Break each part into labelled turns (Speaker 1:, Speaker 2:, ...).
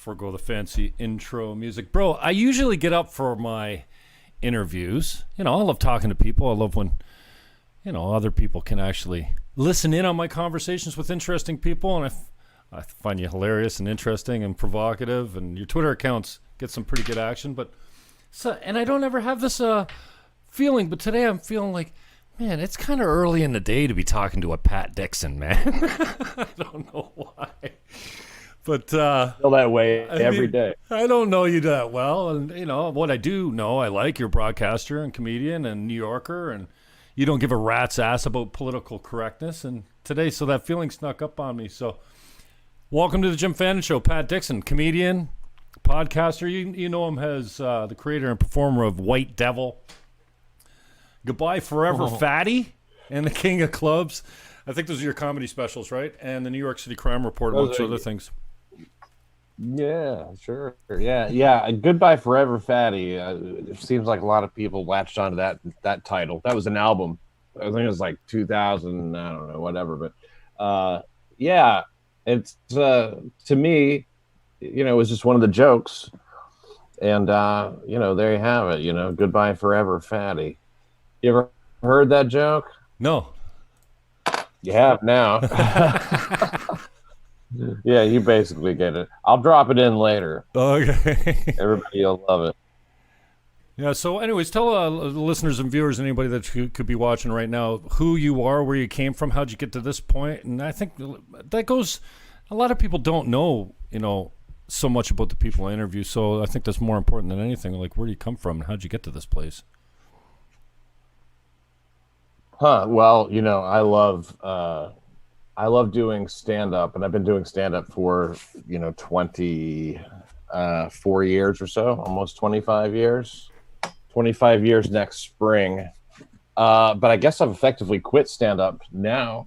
Speaker 1: forego the fancy intro music. Bro, I usually get up for my interviews. I love talking to people. I love when, other people can actually listen in on my conversations with interesting people. And I find you hilarious and interesting and provocative. And your Twitter accounts get some pretty good action. And I don't ever have this feeling, but today I'm feeling like, man, it's kind of early in the day to be talking to a Pat Dixon, man. I don't know why. But
Speaker 2: feel that way every day.
Speaker 1: I don't know you that well. And, what I do know, I like you're a broadcaster and comedian and New Yorker, and you don't give a rat's ass about political correctness. And today, so that feeling snuck up on me. So welcome to the Jim Fannon Show. Pat Dixon, comedian, podcaster. You know him as the creator and performer of White Devil, Goodbye Forever Fatty, and The King of Clubs. I think those are your comedy specials, right? And the New York City Crime Report, amongst other things.
Speaker 2: Yeah, sure. Yeah. Goodbye Forever Fatty. It seems like a lot of people latched onto that title. That was an album. I think it was like 2000, I don't know, whatever. But yeah, it's to me, it was just one of the jokes. And, there you have it, Goodbye Forever Fatty. You ever heard that joke?
Speaker 1: No.
Speaker 2: You have now. Yeah, you basically get it. I'll drop it in later.
Speaker 1: Okay.
Speaker 2: Everybody will love it.
Speaker 1: Yeah, so anyways, tell the listeners and viewers, anybody that could be watching right now, who you are, where you came from, how'd you get to this point. And I think that goes, a lot of people don't know, so much about the people I interview. So I think that's more important than anything. Like, where do you come from and how'd you get to this place?
Speaker 2: Well, I love doing stand-up, and I've been doing stand-up for, 24 years or so, almost 25 years. 25 years next spring. But I guess I've effectively quit stand-up now,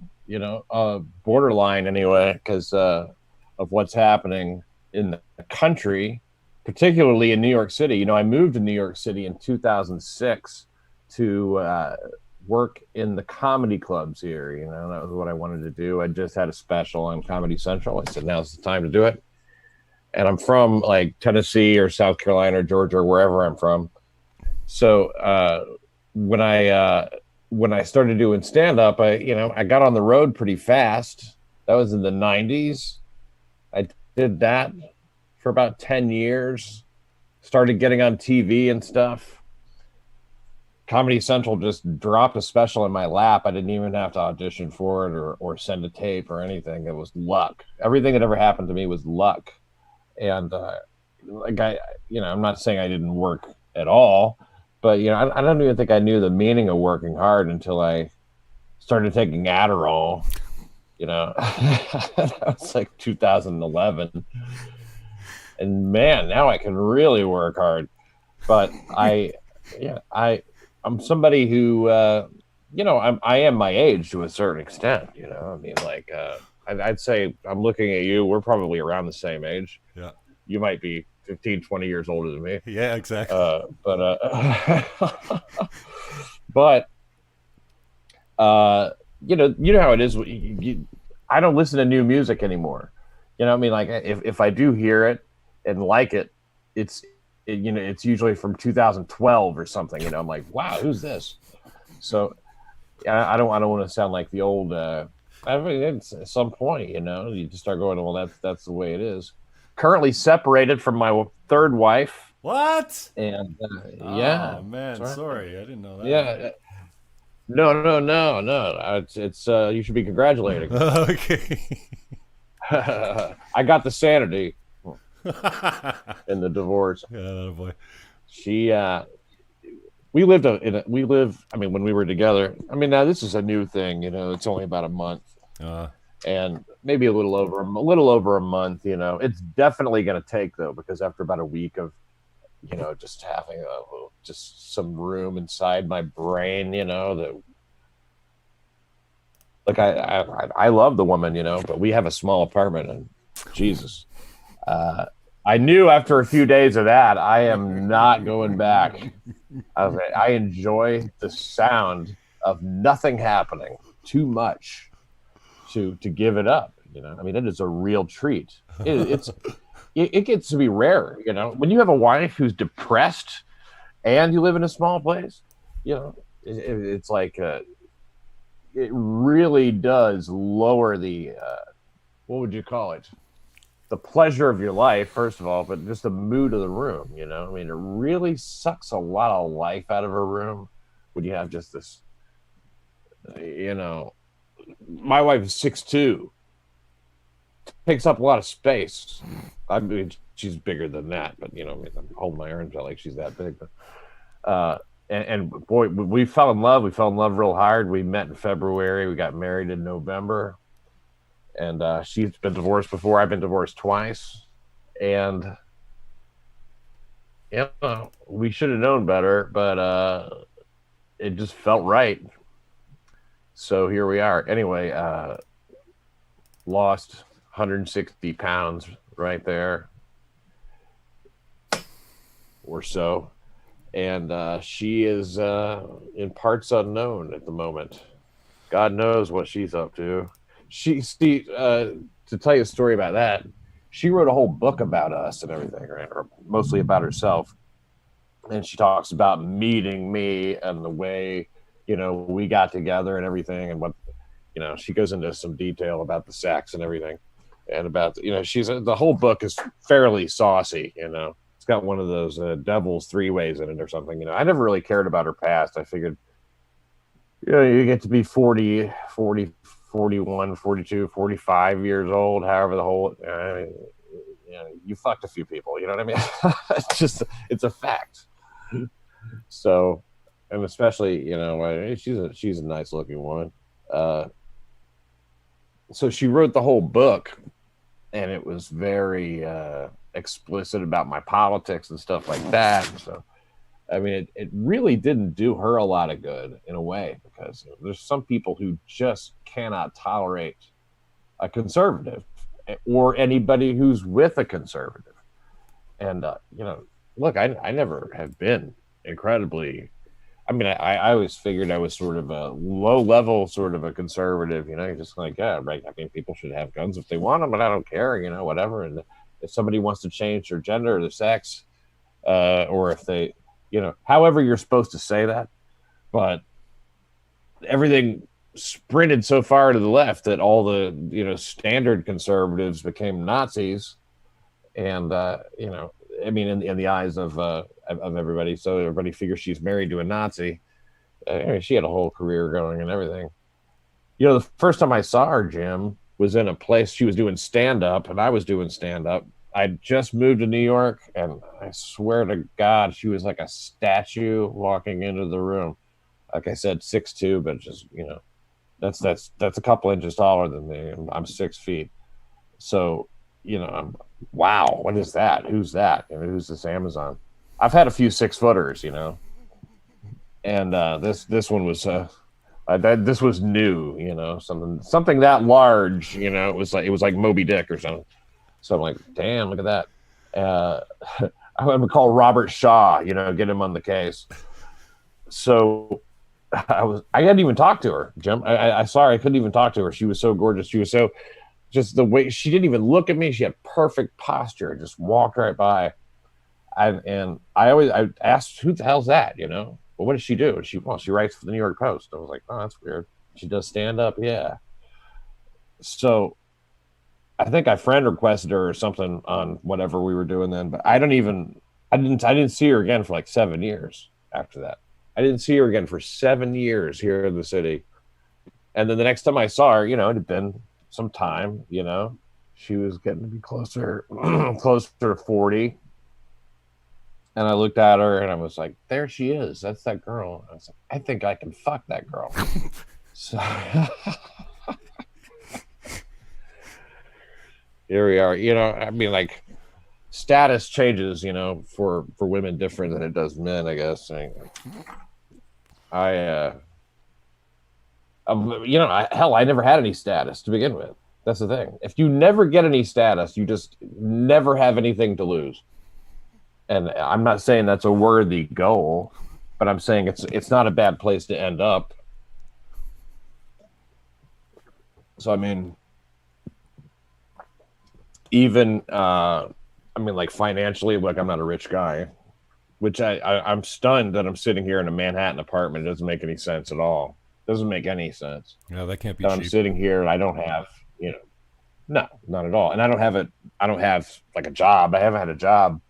Speaker 2: borderline anyway, because of what's happening in the country, particularly in New York City. I moved to New York City in 2006 to work in the comedy clubs here. That was what I wanted to do. I just had a special on Comedy Central. I said, now's the time to do it. And I'm from like Tennessee or South Carolina or Georgia or wherever I'm from. So when I started doing stand-up, I got on the road pretty fast. That was in the 90s. I did that for about 10 years. Started getting on TV and stuff. Comedy Central just dropped a special in my lap. I didn't even have to audition for it or send a tape or anything. It was luck. Everything that ever happened to me was luck. And I'm not saying I didn't work at all, but I don't even think I knew the meaning of working hard until I started taking Adderall. That was like 2011. And man, now I can really work hard. But I'm somebody who, I am my age to a certain extent, I'd say I'm looking at you. We're probably around the same age.
Speaker 1: Yeah.
Speaker 2: You might be 15, 20 years older than me.
Speaker 1: Yeah, exactly.
Speaker 2: But you know how it is. I don't listen to new music anymore. Like if I do hear it and like it, it's usually from 2012 or something. I'm like, wow, who's this? So I don't want to sound like the old. At some point, you just start going, well, that's the way it is. Currently separated from my third wife.
Speaker 1: What?
Speaker 2: And yeah.
Speaker 1: Oh man, sorry, I didn't know that.
Speaker 2: Yeah. No. It's you should be congratulating.
Speaker 1: Okay.
Speaker 2: I got the sanity in the divorce.
Speaker 1: Yeah, boy.
Speaker 2: We lived when we were together. Now this is a new thing, it's only about a month. And maybe a little over a month, it's definitely going to take though, because after about a week of, just having just some room inside my brain, that like, I love the woman, but we have a small apartment and Jesus, I knew after a few days of that, I am not going back. I enjoy the sound of nothing happening too much to give it up. It is a real treat. It's it gets to be rare, when you have a wife who's depressed and you live in a small place, it's like it really does lower the what would you call it? The pleasure of your life, first of all, but just the mood of the room. I mean, it really sucks a lot of life out of a room when you have just this. My wife is 6'2", takes up a lot of space. I mean, she's bigger than that, but I'm holding my arms out like she's that big. But and boy, we fell in love. We fell in love real hard. We met in February. We got married in November. And she's been divorced before. I've been divorced twice. And we should have known better, but it just felt right. So here we are. Anyway, lost 160 pounds right there or so. And she is in parts unknown at the moment. God knows what she's up to. To tell you a story about that, she wrote a whole book about us and everything, right? Or mostly about herself. And she talks about meeting me and the way, we got together and everything. And what, she goes into some detail about the sex and everything. And about, the whole book is fairly saucy, It's got one of those devil's three ways in it or something. I never really cared about her past. I figured, you get to be 40, 41, 42, 45 years old, however the whole, you fucked a few people, you know what I mean? It's a fact. So, and especially, she's a nice looking woman. So she wrote the whole book, and it was very explicit about my politics and stuff like that. So, I mean, it really didn't do her a lot of good in a way, because there's some people who just cannot tolerate a conservative or anybody who's with a conservative. And, look, I never have been incredibly, I always figured I was sort of a low level, sort of a conservative, just like, yeah, right. I mean, people should have guns if they want them, but I don't care, whatever. And if somebody wants to change their gender or their sex, or if they, however you're supposed to say that, but everything sprinted so far to the left that all the, standard conservatives became Nazis. And, in the eyes of everybody. So everybody figures she's married to a Nazi. She had a whole career going and everything. The first time I saw her, Jim, was in a place she was doing stand-up and I was doing stand-up. I just moved to New York, and I swear to God, she was like a statue walking into the room. Like I said, 6'2", but just, that's a couple inches taller than me. I'm 6 feet. So, wow, what is that? Who's that? Who's this Amazon? I've had a few 6-footers, and this one was this was new, something that large, it was like Moby Dick or something. So I'm like, damn, look at that. I'm gonna call Robert Shaw, get him on the case. So I hadn't even talked to her, Jim. I saw her. I couldn't even talk to her. She was so gorgeous. She was so, just the way, she didn't even look at me. She had perfect posture. Just walked right by. And I asked, who the hell's that? Well, what does she do? And she writes for the New York Post. I was like, oh, that's weird. She does stand up. Yeah. So I think I friend requested her or something on whatever we were doing then, but I didn't see her again for like 7 years after that. I didn't see her again for 7 years here in the city. And then the next time I saw her, it had been some time, she was getting to be closer to 40. And I looked at her and I was like, there she is. That's that girl. I was like, I think I can fuck that girl. So here we are. Like, status changes, for women different than it does men, I guess. Hell, I never had any status to begin with. That's the thing. If you never get any status, you just never have anything to lose. And I'm not saying that's a worthy goal, but I'm saying it's not a bad place to end up. So, even I mean, like financially, like I'm not a rich guy, which I'm stunned that I'm sitting here in a Manhattan apartment. It doesn't make any sense at all. Doesn't make any sense.
Speaker 1: Yeah, that can't be
Speaker 2: That I'm
Speaker 1: cheap.
Speaker 2: sitting here and I don't have, no, not at all. And I don't have like a job. I haven't had a job.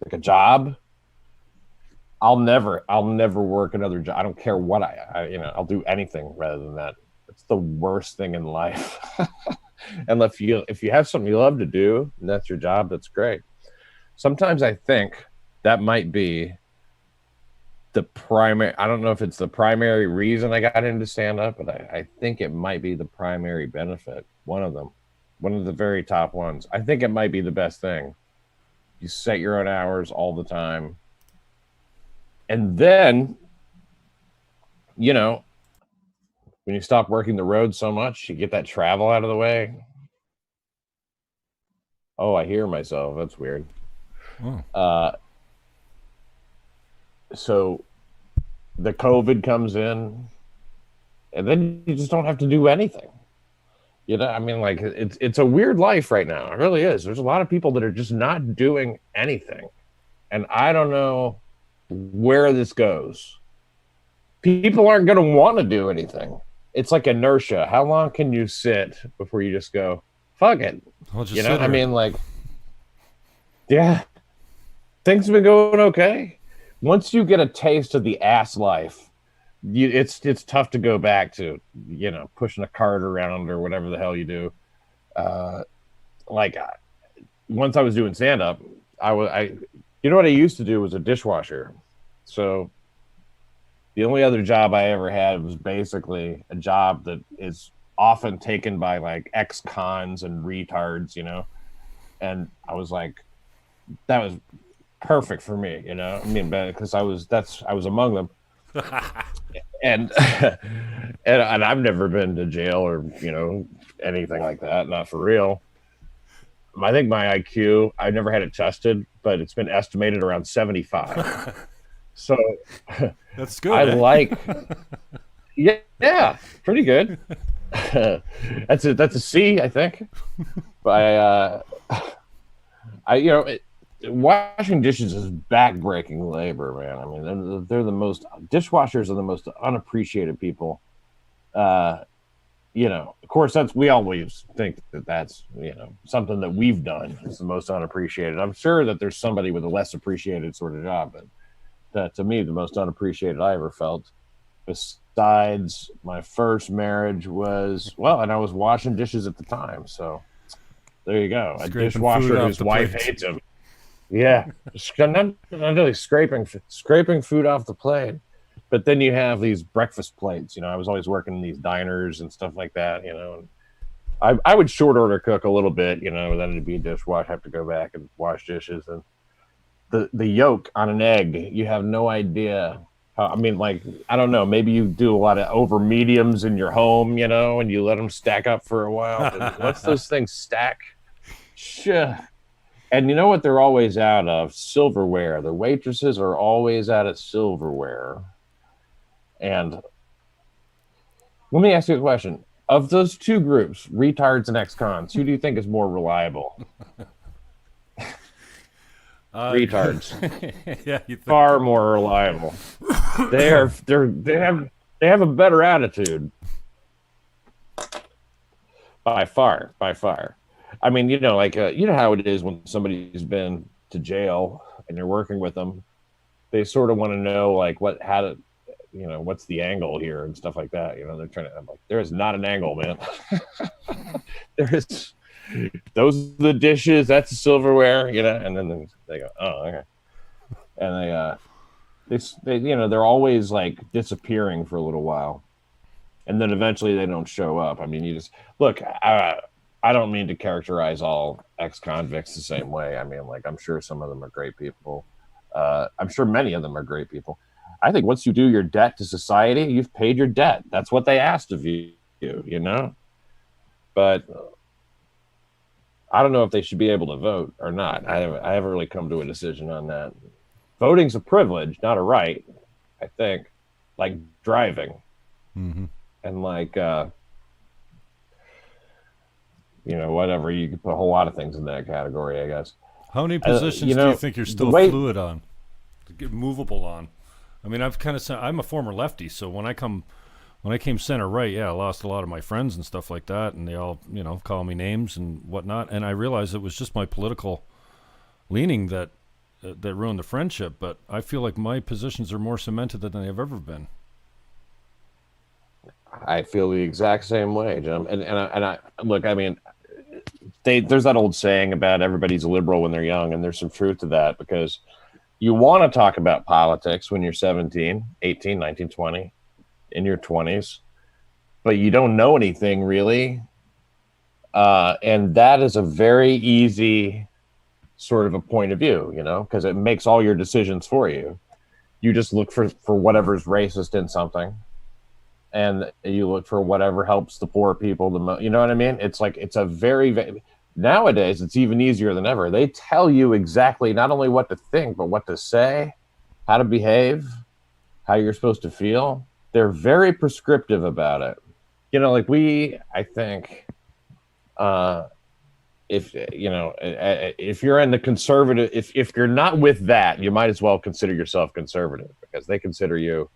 Speaker 2: Like a job. I'll never work another job. I don't care what I'll do anything rather than that. It's the worst thing in life. And if you have something you love to do and that's your job, that's great. Sometimes I think that might be the primary. I don't know if it's the primary reason I got into stand-up, but I think it might be the primary benefit. One of them, one of the very top ones. I think it might be the best thing. You set your own hours all the time. And then, when you stop working the road so much, you get that travel out of the way. Oh, I hear myself. That's weird.
Speaker 1: Oh.
Speaker 2: So the COVID comes in, and then you just don't have to do anything. I mean, like it's a weird life right now. It really is. There's a lot of people that are just not doing anything. And I don't know where this goes. People aren't going to want to do anything. It's like inertia. How long can you sit before you just go, fuck it?
Speaker 1: I'll just sit here.
Speaker 2: I mean, like, yeah, things have been going okay. Once you get a taste of the ass life, it's tough to go back to, pushing a cart around or whatever the hell you do. Once I was doing stand-up, what I used to do was a dishwasher. So the only other job I ever had was basically a job that is often taken by like ex-cons and retards, and I was like, that was perfect for me, I mean, because I was among them. and and I've never been to jail or anything like that, not for real. I think my IQ, I never had it tested, but it's been estimated around 75. So
Speaker 1: that's good.
Speaker 2: Yeah, pretty good. That's a C, I think. But washing dishes is backbreaking labor, man. I mean, dishwashers are the most unappreciated people. Of course, we always think that's something that we've done is the most unappreciated. I'm sure that there's somebody with a less appreciated sort of job, but to me, the most unappreciated I ever felt, besides my first marriage, and I was washing dishes at the time. So there you go. A dishwasher whose wife hates him. Yeah, not really scraping food off the plate. But then you have these breakfast plates. I was always working in these diners and stuff like that. And I would short order cook a little bit. Then it'd be a dishwasher. Have to go back and wash dishes. And the yolk on an egg, you have no idea. I mean, like, I don't know. Maybe you do a lot of over mediums in your home, and you let them stack up for a while. But once those things stack, and you know what they're always out of? Silverware. The waitresses are always out of silverware. And let me ask you a question. Of those two groups, retards and ex-cons, who do you think is more reliable? Retards.
Speaker 1: Yeah,
Speaker 2: far more reliable. They have a better attitude. By far. I mean, how it is when somebody's been to jail and you're working with them. They sort of want to know what's the angle here and stuff like that. They're trying to. I'm like, there is not an angle, man. There is. Those are the dishes. That's the silverware. And then they go, oh, okay. And they're always like disappearing for a little while, and then eventually they don't show up. I mean, you just look. I don't mean to characterize all ex-convicts the same way. I mean, like, I'm sure some of them are great people. I'm sure many of them are great people. I think once you do your debt to society, you've paid your debt. That's what they asked of you, But I don't know if they should be able to vote or not. I haven't really come to a decision on that. Voting's a privilege, not a right, I think. Like driving.
Speaker 1: Mm-hmm.
Speaker 2: And like, whatever. You could put a whole lot of things in that category, I guess.
Speaker 1: How many positions do you think you're still fluid on, movable on? I mean, I'm a former lefty, so when I came center right, I lost a lot of my friends and stuff like that, and they all, call me names and whatnot, and I realized it was just my political leaning that ruined the friendship. But I feel like my positions are more cemented than they've ever been.
Speaker 2: I feel the exact same way, Jim. And I look, I mean, there's that old saying about everybody's a liberal when they're young, and there's some truth to that, because you want to talk about politics when you're 17, 18, 19, 20, in your 20s, but you don't know anything really. And that is a very easy sort of a point of view, because it makes all your decisions for you. You just look for whatever's racist in something, and you look for whatever helps the poor people the most. You know what I mean? It's like, it's a very, nowadays it's even easier than ever. They tell you exactly not only what to think, but what to say, how to behave, how you're supposed to feel. They're very prescriptive about it. I think, if you're in the conservative, if you're not with that, you might as well consider yourself conservative, because they consider you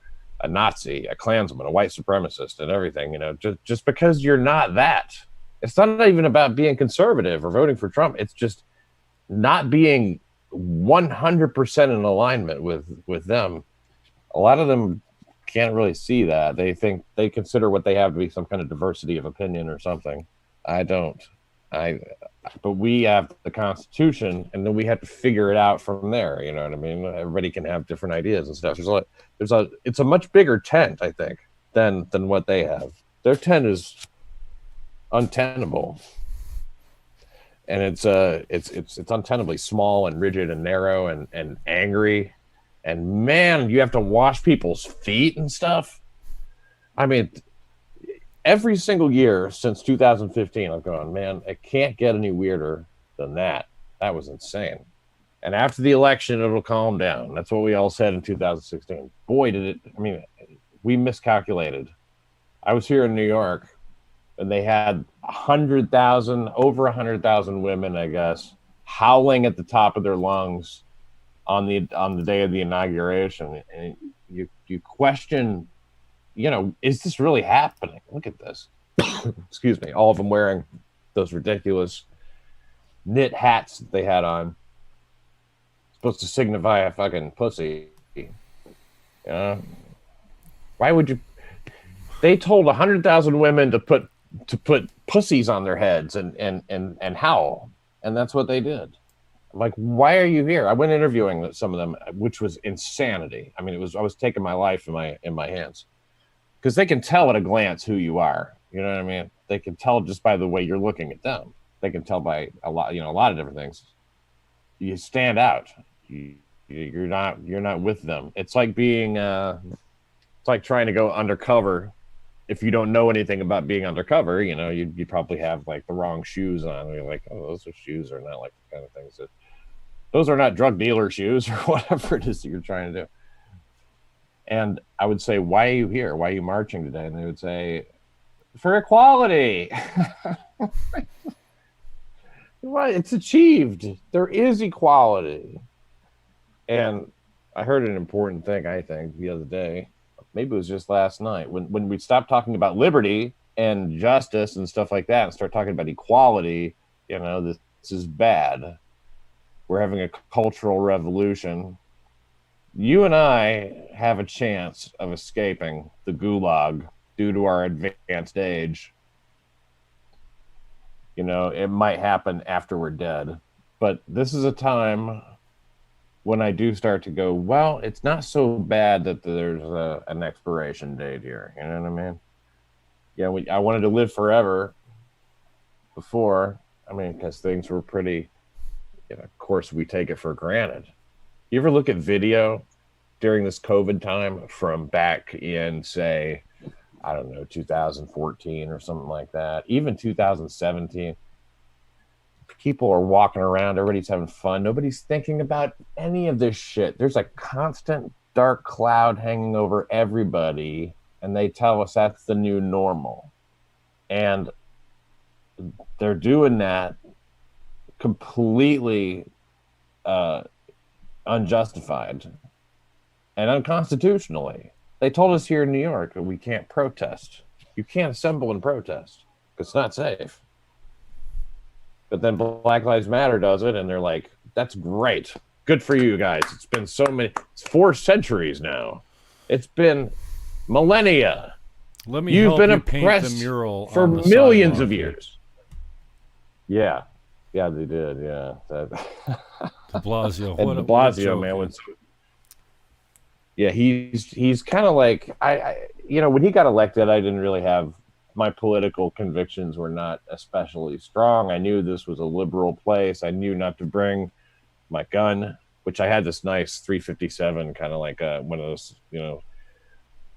Speaker 2: a Nazi, a Klansman, a white supremacist, and everything. Just because you're not that. It's not even about being conservative or voting for Trump. It's just not being 100% in alignment with them. A lot of them can't really see that. They consider what they have to be some kind of diversity of opinion or something. I don't. But we have the Constitution, and then we have to figure it out from there. You know what I mean? Everybody can have different ideas and stuff. It's a much bigger tent, I think, than what they have. Their tent is untenable, and it's untenably small and rigid and narrow and angry, and man, you have to wash people's feet and stuff. I mean, every single year since 2015, I've gone, man, it can't get any weirder than that. That was insane. And after the election, it'll calm down. That's what we all said in 2016. Boy, did it. I mean, we miscalculated. I was here in New York, and they had 100,000, over 100,000 women, I guess, howling at the top of their lungs on the day of the inauguration. And you question, is this really happening? Look at this. Excuse me. All of them wearing those ridiculous knit hats that they had on. Supposed to signify a fucking pussy. Why would you? They told 100,000 women to put pussies on their heads and howl, and that's what they did. I'm like, why are you here? I went interviewing some of them, which was insanity. I mean, I was taking my life in my hands, because they can tell at a glance who you are. You know what I mean? They can tell just by the way you're looking at them. They can tell by a lot of different things. You stand out. You're not with them. It's like being it's like trying to go undercover. If you don't know anything about being undercover, you'd probably have like the wrong shoes on. You're like, oh, those shoes are not like the kind of things those are not drug dealer shoes or whatever it is that you're trying to do. And I would say, why are you here? Why are you marching today? And they would say, for equality. Right, it's achieved. There is equality. And I heard an important thing, I think, the other day. Maybe it was just last night. When we stopped talking about liberty and justice and stuff like that and start talking about equality, this is bad. We're having a cultural revolution. You and I have a chance of escaping the gulag due to our advanced age. It might happen after we're dead. But this is a time when I do start to go, well, it's not so bad that there's an expiration date here. You know what I mean? Yeah, I wanted to live forever before. I mean, because things were pretty, of course, we take it for granted. You ever look at video during this COVID time from back in, say, I don't know, 2014 or something like that, even 2017? People are walking around, everybody's having fun, nobody's thinking about any of this shit. There's a constant dark cloud hanging over everybody, and they tell us that's the new normal. And they're doing that completely unjustified and unconstitutionally. They told us here in New York that we can't protest. You can't assemble and protest. It's not safe. But then Black Lives Matter does it, and they're like, that's great. Good for you guys. It's been it's 4 centuries now. It's been millennia.
Speaker 1: Let me
Speaker 2: You've
Speaker 1: help
Speaker 2: been
Speaker 1: you
Speaker 2: oppressed
Speaker 1: paint the mural
Speaker 2: for
Speaker 1: on the
Speaker 2: millions
Speaker 1: sidewalk
Speaker 2: of
Speaker 1: here.
Speaker 2: years. Yeah. Yeah, they did. Yeah.
Speaker 1: De Blasio.
Speaker 2: And
Speaker 1: What
Speaker 2: de
Speaker 1: a- what a
Speaker 2: Blasio,
Speaker 1: joke,
Speaker 2: man,
Speaker 1: yeah.
Speaker 2: was yeah, he's kind of like I when he got elected, I didn't really have my political convictions were not especially strong. I knew this was a liberal place. I knew not to bring my gun, which I had this nice 357, kind of like one of those,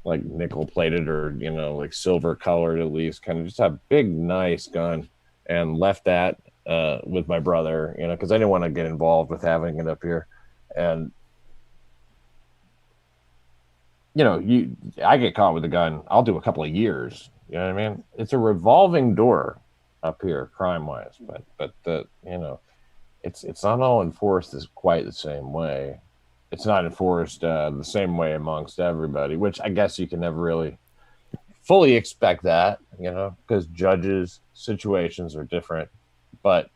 Speaker 2: like nickel plated or like silver colored at least, kind of just a big nice gun, and left that with my brother, because I didn't want to get involved with having it up here. And I get caught with a gun, I'll do a couple of years. You know what I mean? It's a revolving door up here, crime-wise, but it's not all enforced quite the same way. It's not enforced the same way amongst everybody, which I guess you can never really fully expect that, because judges' situations are different. But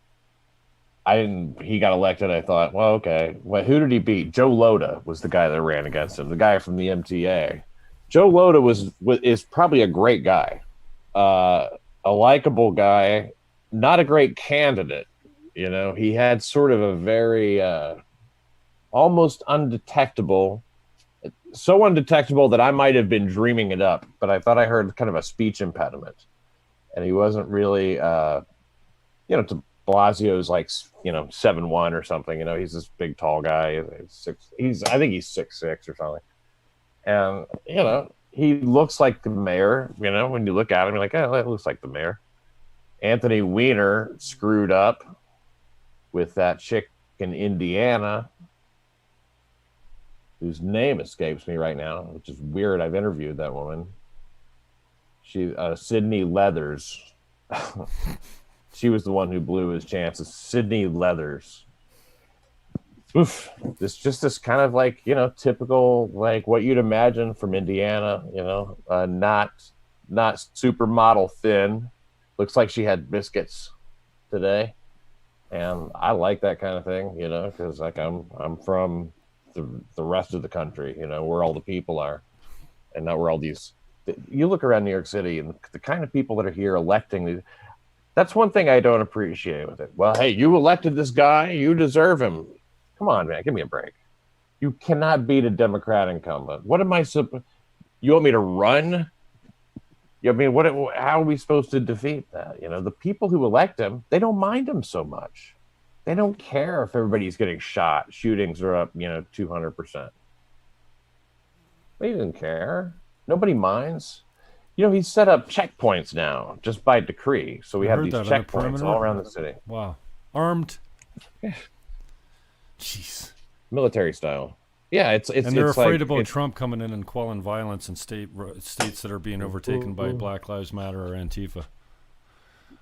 Speaker 2: he got elected. I thought, well, okay. Well, who did he beat? Joe Lhota was the guy that ran against him, the guy from the MTA. Joe Lhota is probably a great guy, a likable guy, not a great candidate. He had sort of a very almost undetectable, so undetectable that I might have been dreaming it up, but I thought I heard kind of a speech impediment, and he wasn't really, to Blasio's like 7'1" or something. He's this big tall guy. I think he's 6'6" or something. And he looks like the mayor. When you look at him, you're like, oh, that looks like the mayor. Anthony Weiner screwed up with that chick in Indiana, whose name escapes me right now, which is weird. I've interviewed that woman. She Sydney Leathers. She was the one who blew his chances. Sydney Leathers. Oof. This kind of like, typical, like what you'd imagine from Indiana, not supermodel thin. Looks like she had biscuits today. And I like that kind of thing, because like I'm from the rest of the country, where all the people are, and not where all these. You look around New York City and the kind of people that are here electing these. That's one thing I don't appreciate with it. Well, hey, you elected this guy, you deserve him. Come on, man, give me a break. You cannot beat a Democrat incumbent. What am I you want me to run? How are we supposed to defeat that? The people who elect him, they don't mind him so much. They don't care if everybody's getting shot. Shootings are up, 200%. They didn't care. Nobody minds. He's set up checkpoints now just by decree. So we have these checkpoints all around the city.
Speaker 1: Wow. Armed.
Speaker 2: Yeah.
Speaker 1: Jeez.
Speaker 2: Military style. Yeah, it's
Speaker 1: and they're
Speaker 2: it's
Speaker 1: afraid
Speaker 2: like,
Speaker 1: about Trump coming in and quelling violence in states that are being overtaken by Black Lives Matter or Antifa.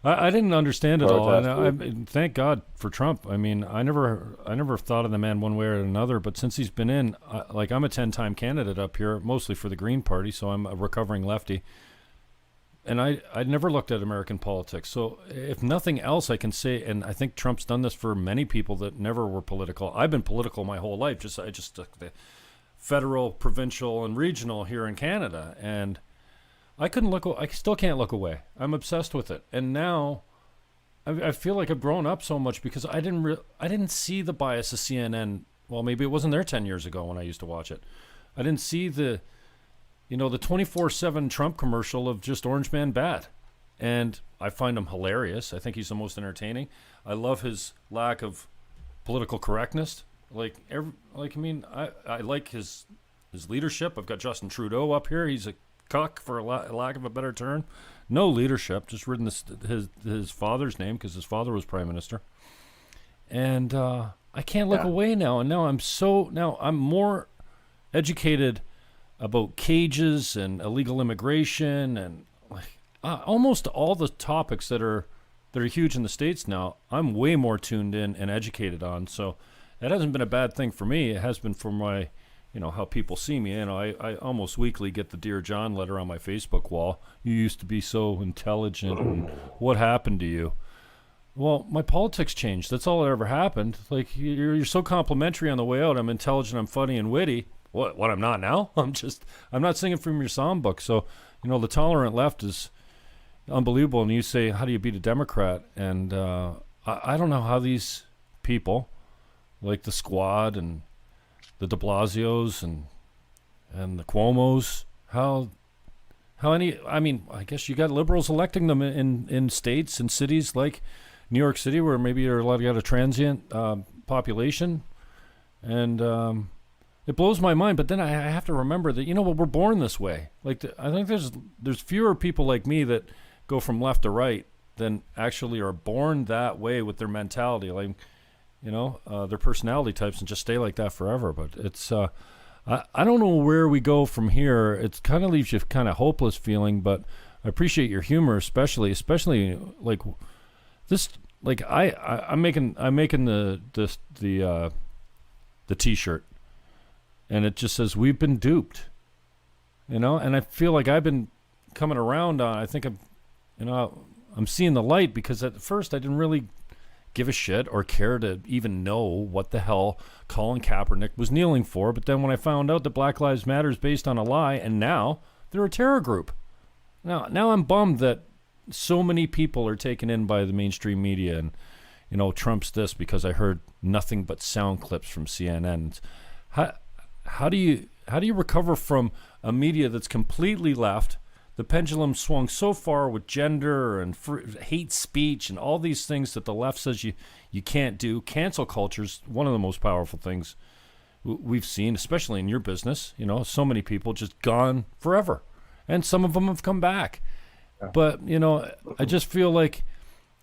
Speaker 1: I didn't understand it all, and thank God for Trump. I mean, I never thought of the man one way or another, but since he's been in, I'm a 10-time candidate up here, mostly for the Green Party, so I'm a recovering lefty. And I'd never looked at American politics. So if nothing else, I can say, and I think Trump's done this for many people that never were political. I've been political my whole life. I just took the federal, provincial, and regional here in Canada, and I still can't look away. I'm obsessed with it. And now I feel like I've grown up so much because I didn't see the bias of CNN. Well, maybe it wasn't there 10 years ago when I used to watch it. I didn't see the 24/7 Trump commercial of just Orange Man bad. And I find him hilarious. I think he's the most entertaining. I love his lack of political correctness. I like his leadership. I've got Justin Trudeau up here. He's a cuck, for lack of a better term. No leadership, just written his father's name because his father was prime minister. And I can't look away now. And now I'm more educated about cages and illegal immigration and almost all the topics that are huge in the States now. I'm way more tuned in and educated on. So it hasn't been a bad thing for me. It has been for my, how people see me. I almost weekly get the Dear John letter on my Facebook wall. You used to be so intelligent, and what happened to you? Well, my politics changed. That's all that ever happened. Like, you're so complimentary on the way out. I'm intelligent, I'm funny and witty. What I'm not now? I'm not singing from your songbook. So, the tolerant left is unbelievable. And you say, how do you beat a Democrat? And I don't know how these people, like the Squad and the de Blasios and the Cuomos, how any, I guess you got liberals electing them in states and cities like New York City, where maybe you're allowed to get a transient population. And it blows my mind. But then I have to remember that, we're born this way. Like, I think there's fewer people like me that go from left to right than actually are born that way with their mentality. Like, their personality types, and just stay like that forever. But it's, I don't know where we go from here. It kind of leaves you kind of hopeless feeling, but I appreciate your humor, especially like this, like I'm making the t-shirt, and it just says, we've been duped, and I feel like I've been coming around on, I think I'm seeing the light, because at first I didn't really give a shit or care to even know what the hell Colin Kaepernick was kneeling for. But then when I found out that Black Lives Matter is based on a lie, and now they're a terror group. Now I'm bummed that so many people are taken in by the mainstream media, and Trump's this, because I heard nothing but sound clips from CNN. How do you recover from a media that's completely left? The pendulum swung so far with gender and hate speech and all these things that the left says you can't do. Cancel culture is one of the most powerful things we've seen, especially in your business. So many people just gone forever, and some of them have come back. Yeah. But, I just feel like,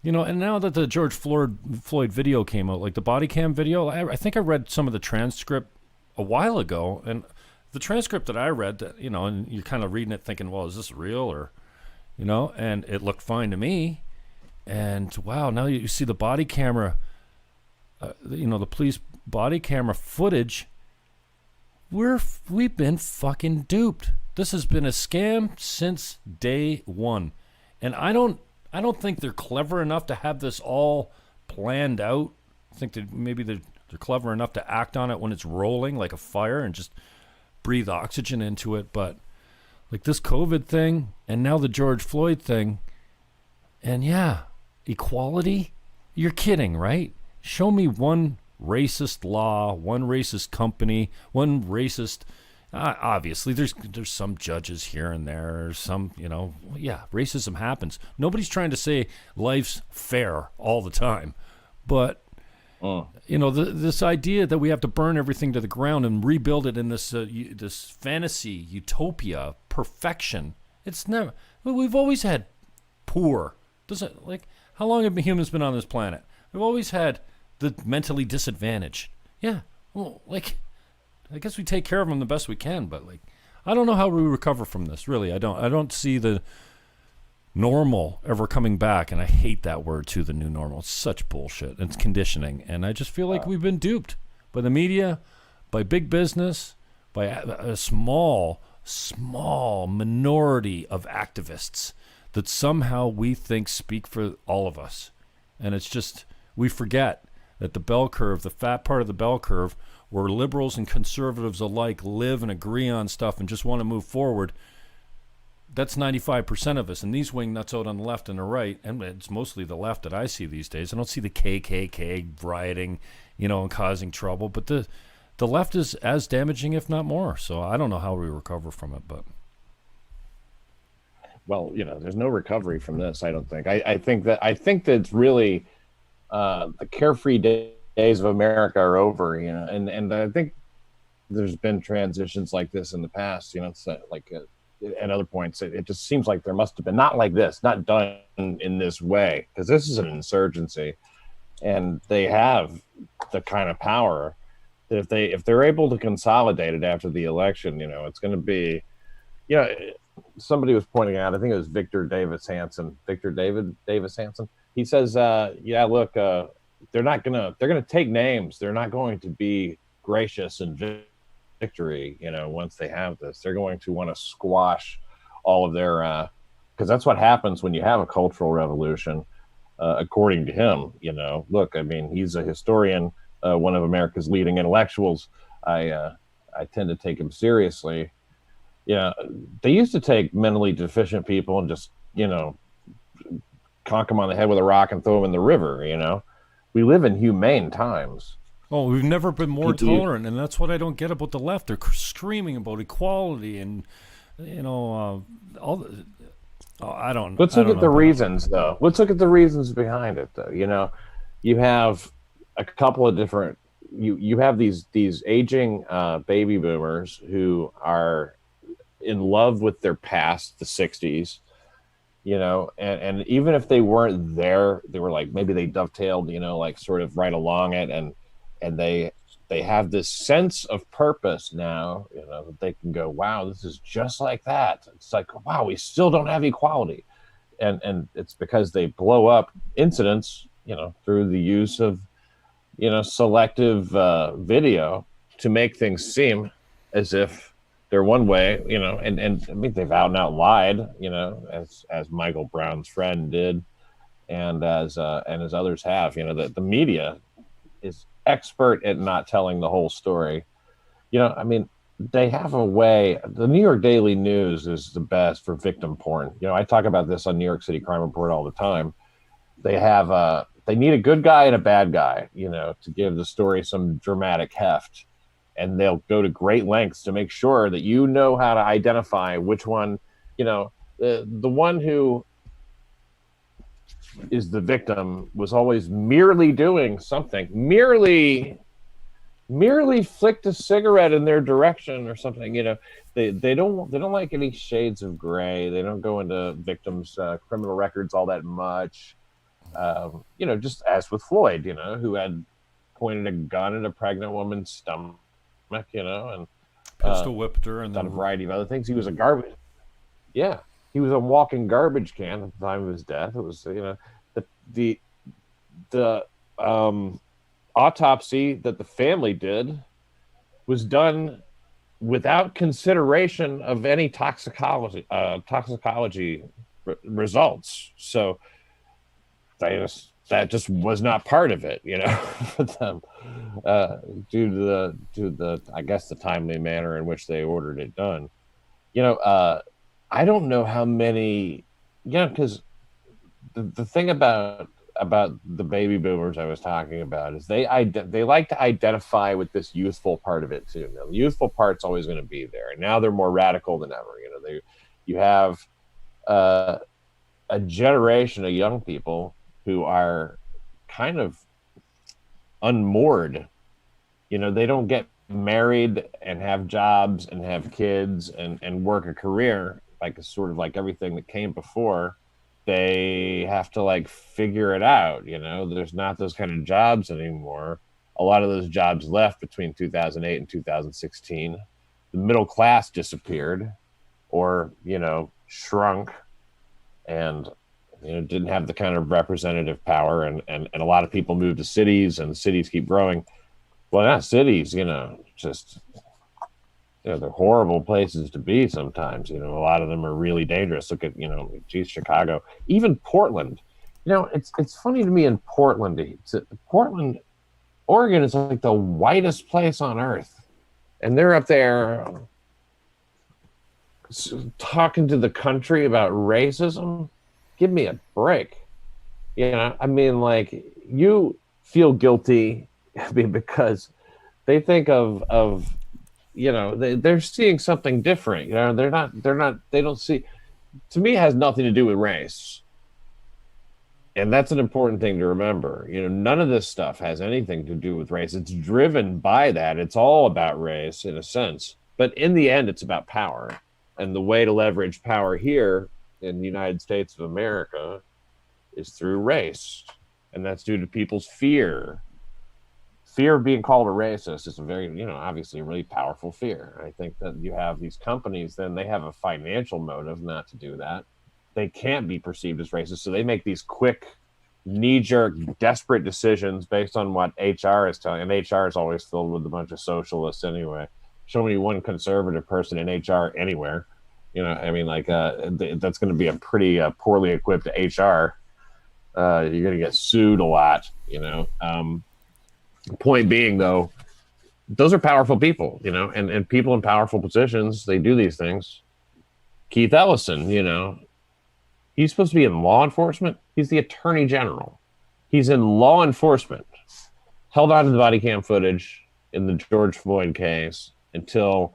Speaker 1: and now that the George Floyd video came out, like the body cam video, I think I read some of the transcript a while ago, and the transcript that I read, that, and you're kind of reading it thinking, well, is this real? Or, and it looked fine to me. And wow, now you see the body camera, the police body camera footage. We've been fucking duped. This has been a scam since day one. And I don't think they're clever enough to have this all planned out. I think that maybe they're clever enough to act on it when it's rolling like a fire and just breathe oxygen into it. But like this COVID thing, and now the George Floyd thing, and yeah, equality? You're kidding, right? Show me one racist law, one racist company, one racist, obviously there's some judges here and there, some, racism happens. Nobody's trying to say life's fair all the time, but this idea that we have to burn everything to the ground and rebuild it in this fantasy utopia perfection. It's never. We've always had poor. How long have humans been on this planet? We've always had the mentally disadvantaged. Yeah. Well, I guess we take care of them the best we can, but I don't know how we recover from this. Really, I don't see the normal ever coming back, and I hate that word too, the new normal. It's such bullshit. It's conditioning, and I just feel like we've been duped by the media, by big business, by a small minority of activists that somehow we think speak for all of us. And it's just, we forget that the bell curve, the fat part of the bell curve, where liberals and conservatives alike live and agree on stuff and just want to move forward, that's 95% of us. And these wing nuts out on the left and the right, and it's mostly the left that I see these days. I don't see the KKK rioting, and causing trouble. But the left is as damaging, if not more. So I don't know how we recover from it. But
Speaker 2: well, there's no recovery from this, I don't think. I think that it's really the carefree days of America are over, and I think there's been transitions like this in the past, it's at other points, it just seems like there must have been, not like this, not done in this way, because this is an insurgency, and they have the kind of power that if they're able to consolidate it after the election, it's going to be, somebody was pointing out, I think it was Victor Davis Hanson. He says, look, they're gonna take names. They're not going to be gracious and victory. Once they have this, they're going to want to squash all of their because that's what happens when you have a cultural revolution. According to him, look, I mean, he's a historian, one of America's leading intellectuals. I tend to take him seriously. They used to take mentally deficient people and just conk them on the head with a rock and throw them in the river. We live in humane times.
Speaker 1: Oh, we've never been more tolerant, and that's what I don't get about the left. They're screaming about equality and all the. Oh, I don't.
Speaker 2: Let's look at the reasons, though. Let's look at the reasons behind it, though. You have a couple of different. You have these aging baby boomers who are in love with their past, the '60s. And even if they weren't there, they were like maybe they dovetailed, like sort of right along it, and they have this sense of purpose now, that they can go, wow, this is just like that. It's like, wow, we still don't have equality. And it's because they blow up incidents, through the use of, selective video to make things seem as if they're one way, and I mean, they've out and out lied, as Michael Brown's friend did, and as others have, the media is expert at not telling the whole story. I mean, they have a way. The New York Daily News is the best for victim porn. I talk about this on New York City Crime Report all the time. They have they need a good guy and a bad guy, to give the story some dramatic heft, and they'll go to great lengths to make sure that how to identify which one, the one who is the victim was always merely doing something, merely flicked a cigarette in their direction or something. They don't like any shades of gray. They don't go into victims' criminal records all that much. Just as with Floyd, who had pointed a gun at a pregnant woman's stomach, and
Speaker 1: pistol whipped her, and
Speaker 2: done a variety of other things. He was he was a walking garbage can at the time of his death. It was, the autopsy that the family did was done without consideration of any toxicology results. So that just was not part of it, for them, due to the I guess the timely manner in which they ordered it done. I don't know how many, because the thing about the baby boomers I was talking about is they like to identify with this youthful part of it too. Now, the youthful part's always going to be there, and now they're more radical than ever. You have a generation of young people who are kind of unmoored. They don't get married and have jobs and have kids and work a career like sort of like everything that came before. They have to figure it out. There's not those kind of jobs anymore. A lot of those jobs left between 2008 and 2016. The middle class disappeared or, shrunk, and didn't have the kind of representative power, and a lot of people moved to cities, and cities keep growing. Well, not cities, just they're horrible places to be sometimes. A lot of them are really dangerous. Look at, Chicago, even Portland. It's funny to me in Portland. Portland, Oregon is like the whitest place on earth, and they're up there talking to the country about racism. Give me a break. I mean, you feel guilty, because they think of they're seeing something different. They don't see, to me, it has nothing to do with race. And that's an important thing to remember. None of this stuff has anything to do with race. It's driven by that. It's all about race in a sense. But in the end, it's about power. And the way to leverage power here in the United States of America is through race. And that's due to people's fear. Fear of being called a racist is a very, obviously a really powerful fear. I think that you have these companies, then they have a financial motive not to do that. They can't be perceived as racist, so they make these quick knee-jerk, desperate decisions based on what HR is telling. And HR is always filled with a bunch of socialists anyway. Show me one conservative person in HR anywhere. I mean, like that's going to be a pretty poorly equipped HR. You're going to get sued a lot. Point being, though, those are powerful people. And people in powerful positions, they do these things. Keith Ellison, he's supposed to be in law enforcement. He's the attorney general. He's in law enforcement. Held on to the body cam footage in the George Floyd case until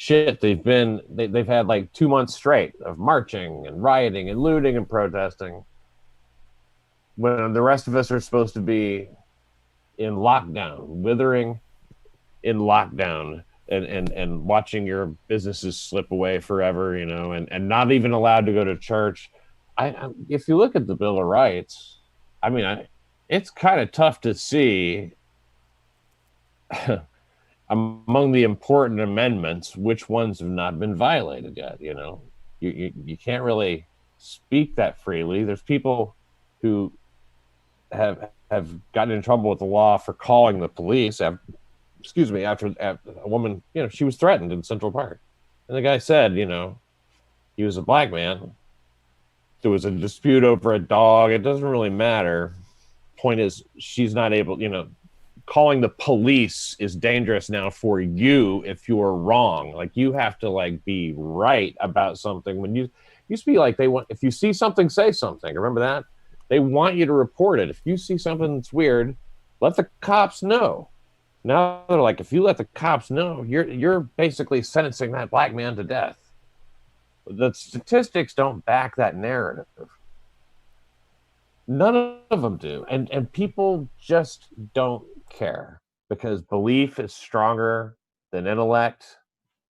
Speaker 2: they've had like 2 months straight of marching and rioting and looting and protesting, when the rest of us are supposed to be in lockdown, withering in lockdown, and watching your businesses slip away forever, and not even allowed to go to church. If you look at the Bill of Rights, I mean, it's kind of tough to see among the important amendments which ones have not been violated yet. You can't really speak that freely. There's people who have gotten in trouble with the law for calling the police after a woman, she was threatened in Central Park. And the guy said, he was a black man. There was a dispute over a dog. It doesn't really matter. Point is, she's not able, calling the police is dangerous now for you if you're wrong. Like, you have to be right about something. When you used to be like, if you see something, say something. Remember that? They want you to report it. If you see something that's weird, let the cops know. Now they're like, if you let the cops know, you're basically sentencing that black man to death. The statistics don't back that narrative. None of them do. And people just don't care, because belief is stronger than intellect,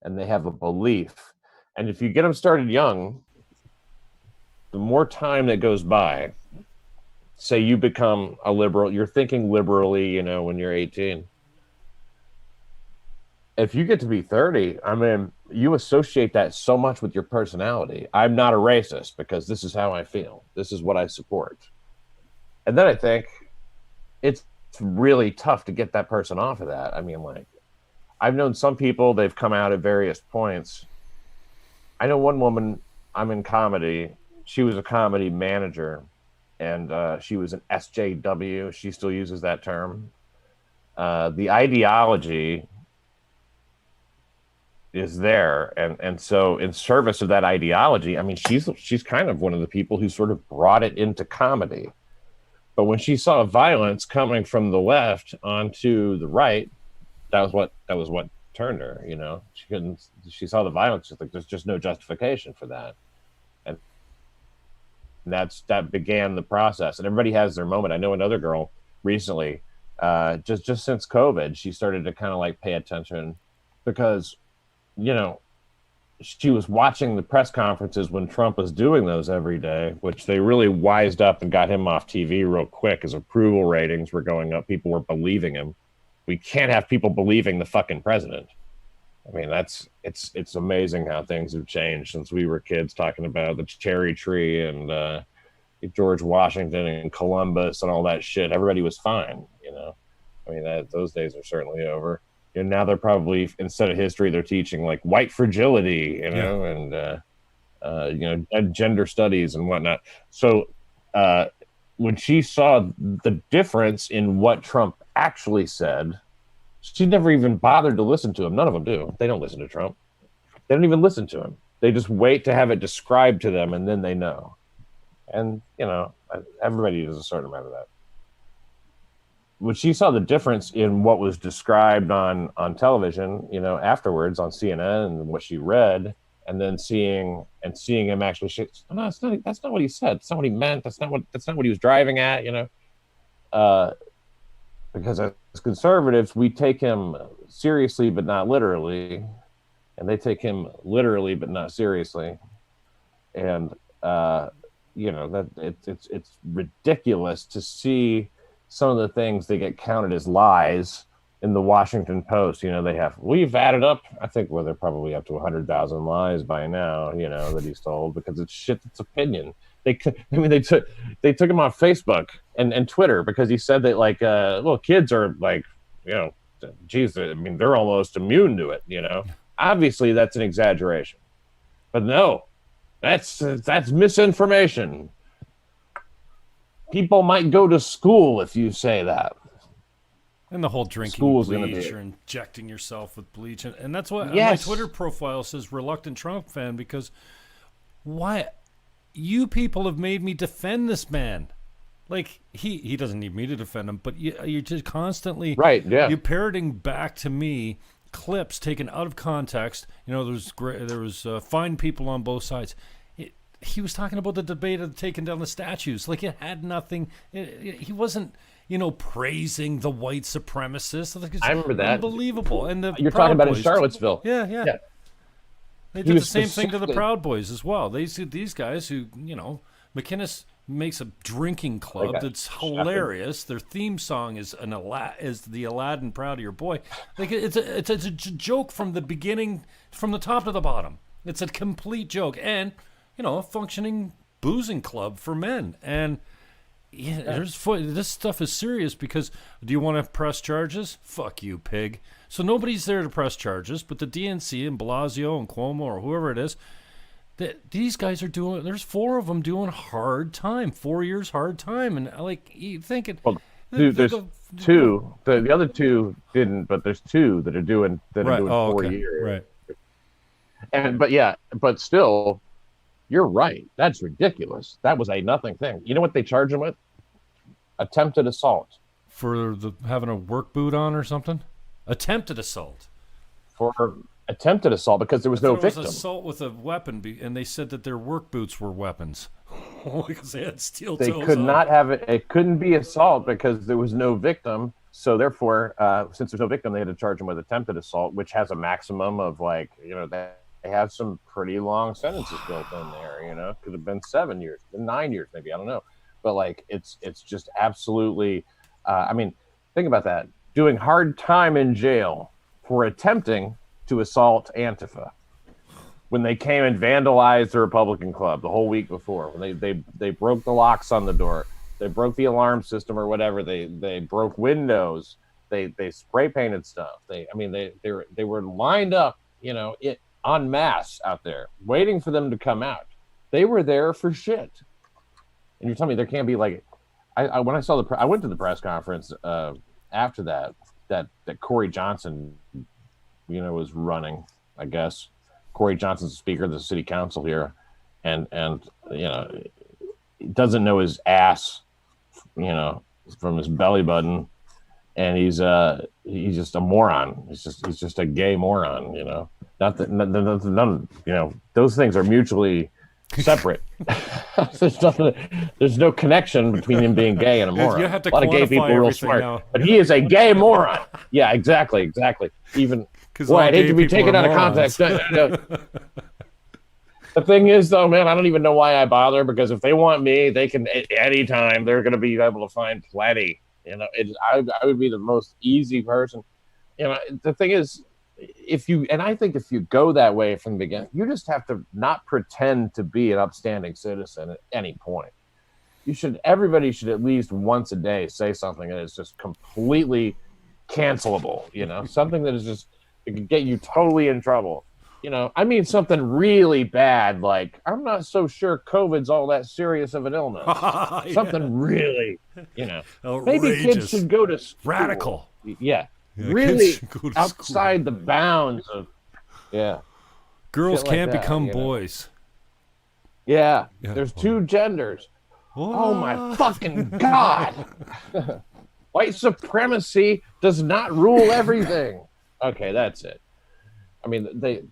Speaker 2: and they have a belief. And if you get them started young, the more time that goes by, say you become a liberal, you're thinking liberally, when you're 18. If you get to be 30, I mean, you associate that so much with your personality. I'm not a racist because this is how I feel. This is what I support. And then I think it's really tough to get that person off of that. I mean, I've known some people, they've come out at various points. I know one woman, I'm in comedy. She was a comedy manager, and she was an SJW. She still uses that term. The ideology is there, and so in service of that ideology, I mean, she's kind of one of the people who sort of brought it into comedy. But when she saw violence coming from the left onto the right, that was what turned her. She saw the violence. She's like, there's just no justification for that, and that began the process. And everybody has their moment. I know another girl recently, just since COVID, she started to kind of pay attention, because she was watching the press conferences when Trump was doing those every day, which they really wised up and got him off TV real quick. His approval ratings were going up. People were believing him. We can't have people believing the fucking president. I mean, it's amazing how things have changed since we were kids, talking about the cherry tree and George Washington and Columbus and all that shit. Everybody was fine, I mean, those days are certainly over. And now they're probably, instead of history, they're teaching white fragility, and gender studies and whatnot. So when she saw the difference in what Trump actually said, she never even bothered to listen to him. None of them do. They don't listen to Trump. They don't even listen to him. They just wait to have it described to them, and then they know. And everybody does a certain amount of that. When she saw the difference in what was described on television, afterwards on CNN, and what she read, and then seeing him actually, no, that's not what he said. That's not what he meant. That's not what he was driving at. Because as conservatives, we take him seriously but not literally, and they take him literally but not seriously, and that it's ridiculous to see some of the things that get counted as lies in the Washington Post. We've added up, I think, they're probably up to 100,000 lies by now, that he's told, because it's shit that's opinion. They took, they took him off Facebook and Twitter because he said that like kids are like, geez, I mean, they're almost immune to it, Obviously that's an exaggeration. But no, that's misinformation. People might go to school if you say that.
Speaker 1: And the whole drinking bleach or injecting yourself with bleach. And that's why my Twitter profile says reluctant Trump fan, because why? You people have made me defend this man. Like, he doesn't need me to defend him, but you're just constantly you're parroting back to me clips taken out of context. There was fine people on both sides. He was talking about the debate of taking down the statues. Like, it had nothing. He wasn't, praising the white supremacists. Like,
Speaker 2: I remember that.
Speaker 1: Unbelievable. And
Speaker 2: you're talking about in Charlottesville.
Speaker 1: Yeah. They did the same thing to the Proud Boys as well. These guys who, McInnes makes a drinking club that's hilarious. Their theme song is the Aladdin Proud of Your Boy. Like, it's a joke from the beginning, from the top to the bottom. It's a complete joke. And a functioning boozing club for men. And this stuff is serious, because do you want to press charges? Fuck you, pig. So nobody's there to press charges, but the DNC and Blasio and Cuomo or whoever it is, these guys are doing, there's 4 of them doing hard time, 4 years hard time. And like, you thinking,
Speaker 2: well, dude, there's 2, the other 2 didn't, but there's 2 that are doing 4 years.
Speaker 1: Right.
Speaker 2: But still, you're right. That's ridiculous. That was a nothing thing. You know what they charge him with? Attempted assault.
Speaker 1: For having a work boot on or something? Attempted assault.
Speaker 2: For attempted assault, because there was no victim.
Speaker 1: It was assault with a weapon, and they said that their work boots were weapons. Because they had steel toes.
Speaker 2: They could not have it. It couldn't be assault because there was no victim. So therefore, since there's no victim, they had to charge him with attempted assault, which has a maximum of they have some pretty long sentences built in there, could have been 7 years, 9 years, maybe, I don't know. But like, it's just absolutely, think about that. Doing hard time in jail for attempting to assault Antifa when they came and vandalized the Republican Club the whole week before, when they broke the locks on the door, they broke the alarm system or whatever, they broke windows, they spray painted stuff. They were lined up, en masse out there, waiting for them to come out. They were there for shit. And you're telling me there can't be like, when I saw I went to the press conference after that Corey Johnson, was running. I guess Corey Johnson's the speaker of the city council here, and doesn't know his ass, from his belly button, and he's just a moron. He's just a gay moron. Not that none. Those things are mutually separate. There's no connection between him being gay and a moron.
Speaker 1: You have to
Speaker 2: a lot of gay people are real smart,
Speaker 1: now.
Speaker 2: But he is a gay moron. Yeah, exactly. Even I'd hate to be taken out of context. The thing is, though, man, I don't even know why I bother, because if they want me, they can at any time. They're going to be able to find plenty. I would be the most easy person. The thing is, I think if you go that way from the beginning, you just have to not pretend to be an upstanding citizen at any point. Everybody should at least once a day say something that is just completely cancelable, something that is just, it could get you totally in trouble. Something really bad, like, I'm not so sure COVID's all that serious of an illness.
Speaker 1: Yeah.
Speaker 2: Something really,
Speaker 1: outrageous.
Speaker 2: Maybe kids should go to school.
Speaker 1: Radical.
Speaker 2: Yeah, really outside the bounds of,
Speaker 1: girls
Speaker 2: like
Speaker 1: can't
Speaker 2: that,
Speaker 1: become boys.
Speaker 2: Yeah, there's 2 genders. Oh my fucking God. White supremacy does not rule everything. Okay, that's it.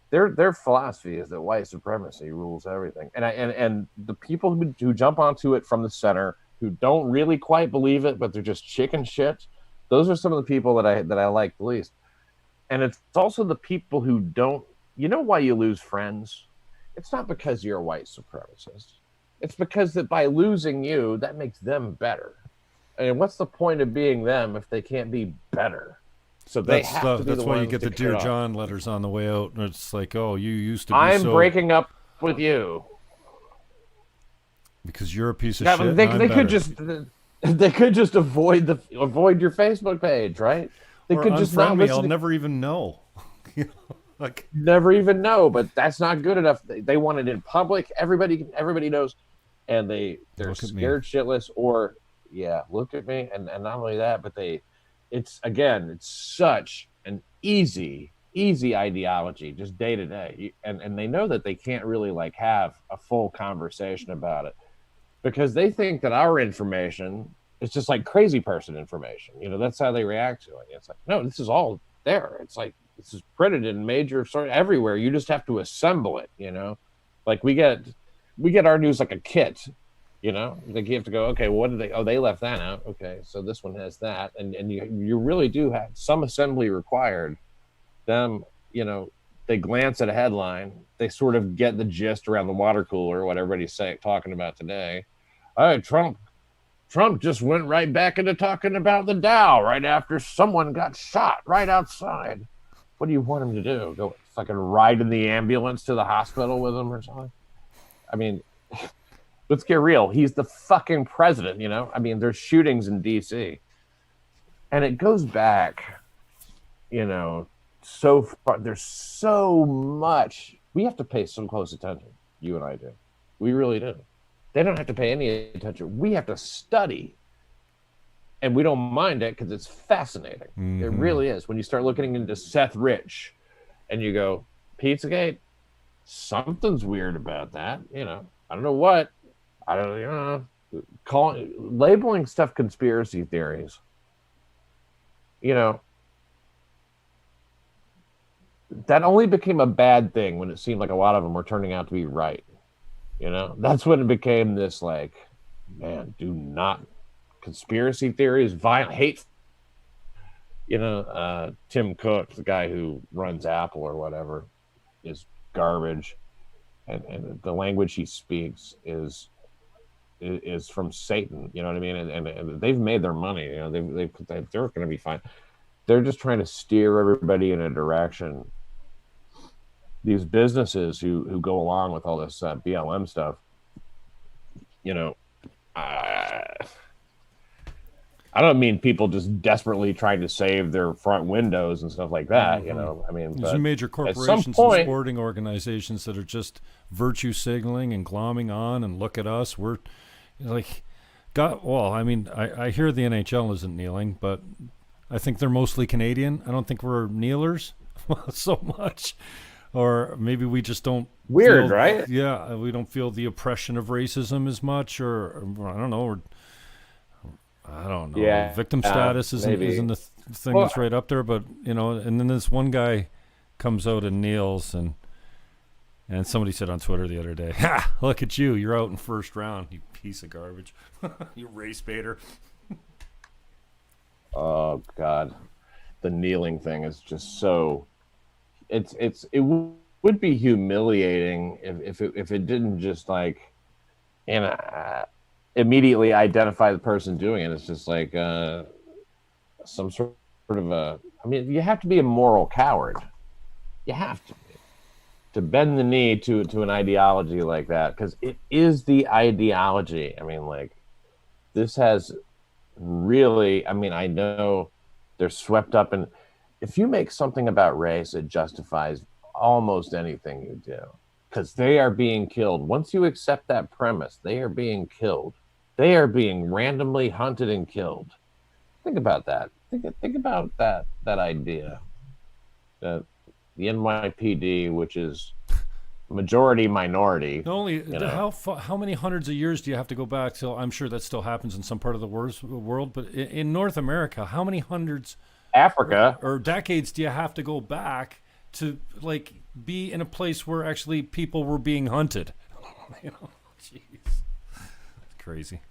Speaker 2: Their philosophy is that white supremacy rules everything, and the people who jump onto it from the center, who don't really quite believe it, but they're just chicken shit. Those are some of the people that I like the least. And it's also the people who don't. You know why you lose friends? It's not because you're a white supremacist. It's because that by losing you, that makes them better. And what's the point of being them if they can't be better? So that's
Speaker 1: why you get the Dear John letters on the way out, and it's like, oh, you used to be
Speaker 2: I'm breaking up with you.
Speaker 1: Because you're a piece of
Speaker 2: Yeah,
Speaker 1: shit.
Speaker 2: but
Speaker 1: And I'm
Speaker 2: they could
Speaker 1: better.
Speaker 2: they could just avoid your Facebook page, right? They
Speaker 1: Or
Speaker 2: could just not
Speaker 1: unfriend me.
Speaker 2: listen
Speaker 1: I'll
Speaker 2: to-
Speaker 1: never even know. You know, like,
Speaker 2: never even know, but that's not good enough. They want it in public. Everybody knows, and they're
Speaker 1: Look at me.
Speaker 2: scared shitless. Or look at me, and not only that, but it's such an easy ideology, just day to day, and they know that they can't really like have a full conversation about it because they think that our information is just like crazy person information. You know, that's how they react to it. It's like, no, this is all there. It's like, this is printed in major sort of everywhere. You just have to assemble it, you know? Like we get our news like a kit, you know? Like you have to go, okay, well, what did they left that out. Okay, so this one has that. And you really do have some assembly required. Them, you know, they glance at a headline, they sort of get the gist around the water cooler, what everybody's talking about today. Hey, Trump just went right back into talking about the Dow right after someone got shot right outside. What do you want him to do? Go fucking ride in the ambulance to the hospital with him or something? I mean, let's get real. He's the fucking president, you know? I mean, there's shootings in D.C. And it goes back, you know, so far. There's so much. We have to pay some close attention. You and I do. We really do. They don't have to pay any attention. We have to study. And we don't mind it because it's fascinating. Mm-hmm. It really is. When you start looking into Seth Rich and you go, Pizzagate, something's weird about that. You know, I don't know what. I don't know. Labeling stuff conspiracy theories. You know, that only became a bad thing when it seemed like a lot of them were turning out to be right. You know, that's when it became this like, man, do not. Conspiracy theories, violent hate. You know, Tim Cook, the guy who runs Apple or whatever, is garbage, and the language he speaks is from Satan. You know what I mean? And they've made their money. You know, they're going to be fine. They're just trying to steer everybody in a direction. These businesses who go along with all this BLM stuff, you know. I don't mean people just desperately trying to save their front windows and stuff like that, you know. I mean,
Speaker 1: there's major corporations and sporting organizations that are just virtue signaling and glomming on and look at us. We're like, I mean, I hear the NHL isn't kneeling, but I think they're mostly Canadian. I don't think we're kneelers so much. Or maybe we just don't.
Speaker 2: Weird, right?
Speaker 1: Yeah, we don't feel the oppression of racism as much, or I don't know. I don't know.
Speaker 2: Yeah,
Speaker 1: victim status isn't the thing that's right up there, but you know. And then this one guy comes out and kneels, and somebody said on Twitter the other day, "Ha! Look at you! You're out in first round, you piece of garbage, you race baiter."
Speaker 2: Oh God, the kneeling thing is just so. It would be humiliating if it didn't just like, immediately identify the person doing it. It's just like some sort of a. I mean, you have to be a moral coward. You have to bend the knee to an ideology like that, because it is the ideology. I mean, like this has really. I mean, I know they're swept up in. If you make something about race, it justifies almost anything you do, because they are being killed. Once you accept that premise, they are being killed. They are being randomly hunted and killed. Think about that. Think about that idea. That the NYPD, which is majority minority.
Speaker 1: Not only how many hundreds of years do you have to go back till? I'm sure that still happens in some part of the world, but in North America, how many hundreds?
Speaker 2: Africa
Speaker 1: or decades do you have to go back to like be in a place where actually people were being hunted? You know, jeez, that's crazy.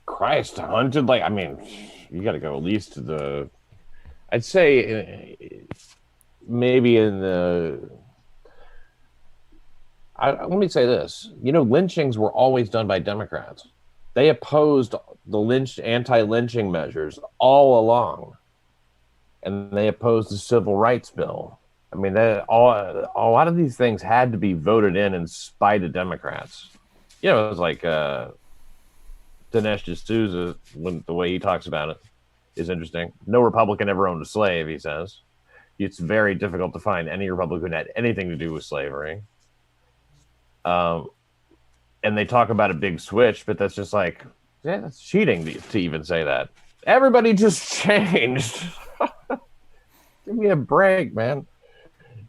Speaker 2: Christ, hunted, like, I mean, you got to go at least to the. I'd say maybe in the. Let me say this. You know, lynchings were always done by Democrats. They opposed the anti-lynching measures all along. And they opposed the civil rights bill. I mean, a lot of these things had to be voted in spite of Democrats. You know, it was like Dinesh D'Souza, when the way he talks about it is interesting. No Republican ever owned a slave, he says. It's very difficult to find any Republican who had anything to do with slavery. And they talk about a big switch, but that's just like, yeah, that's cheating to even say that. Everybody just changed. Give me a break, man.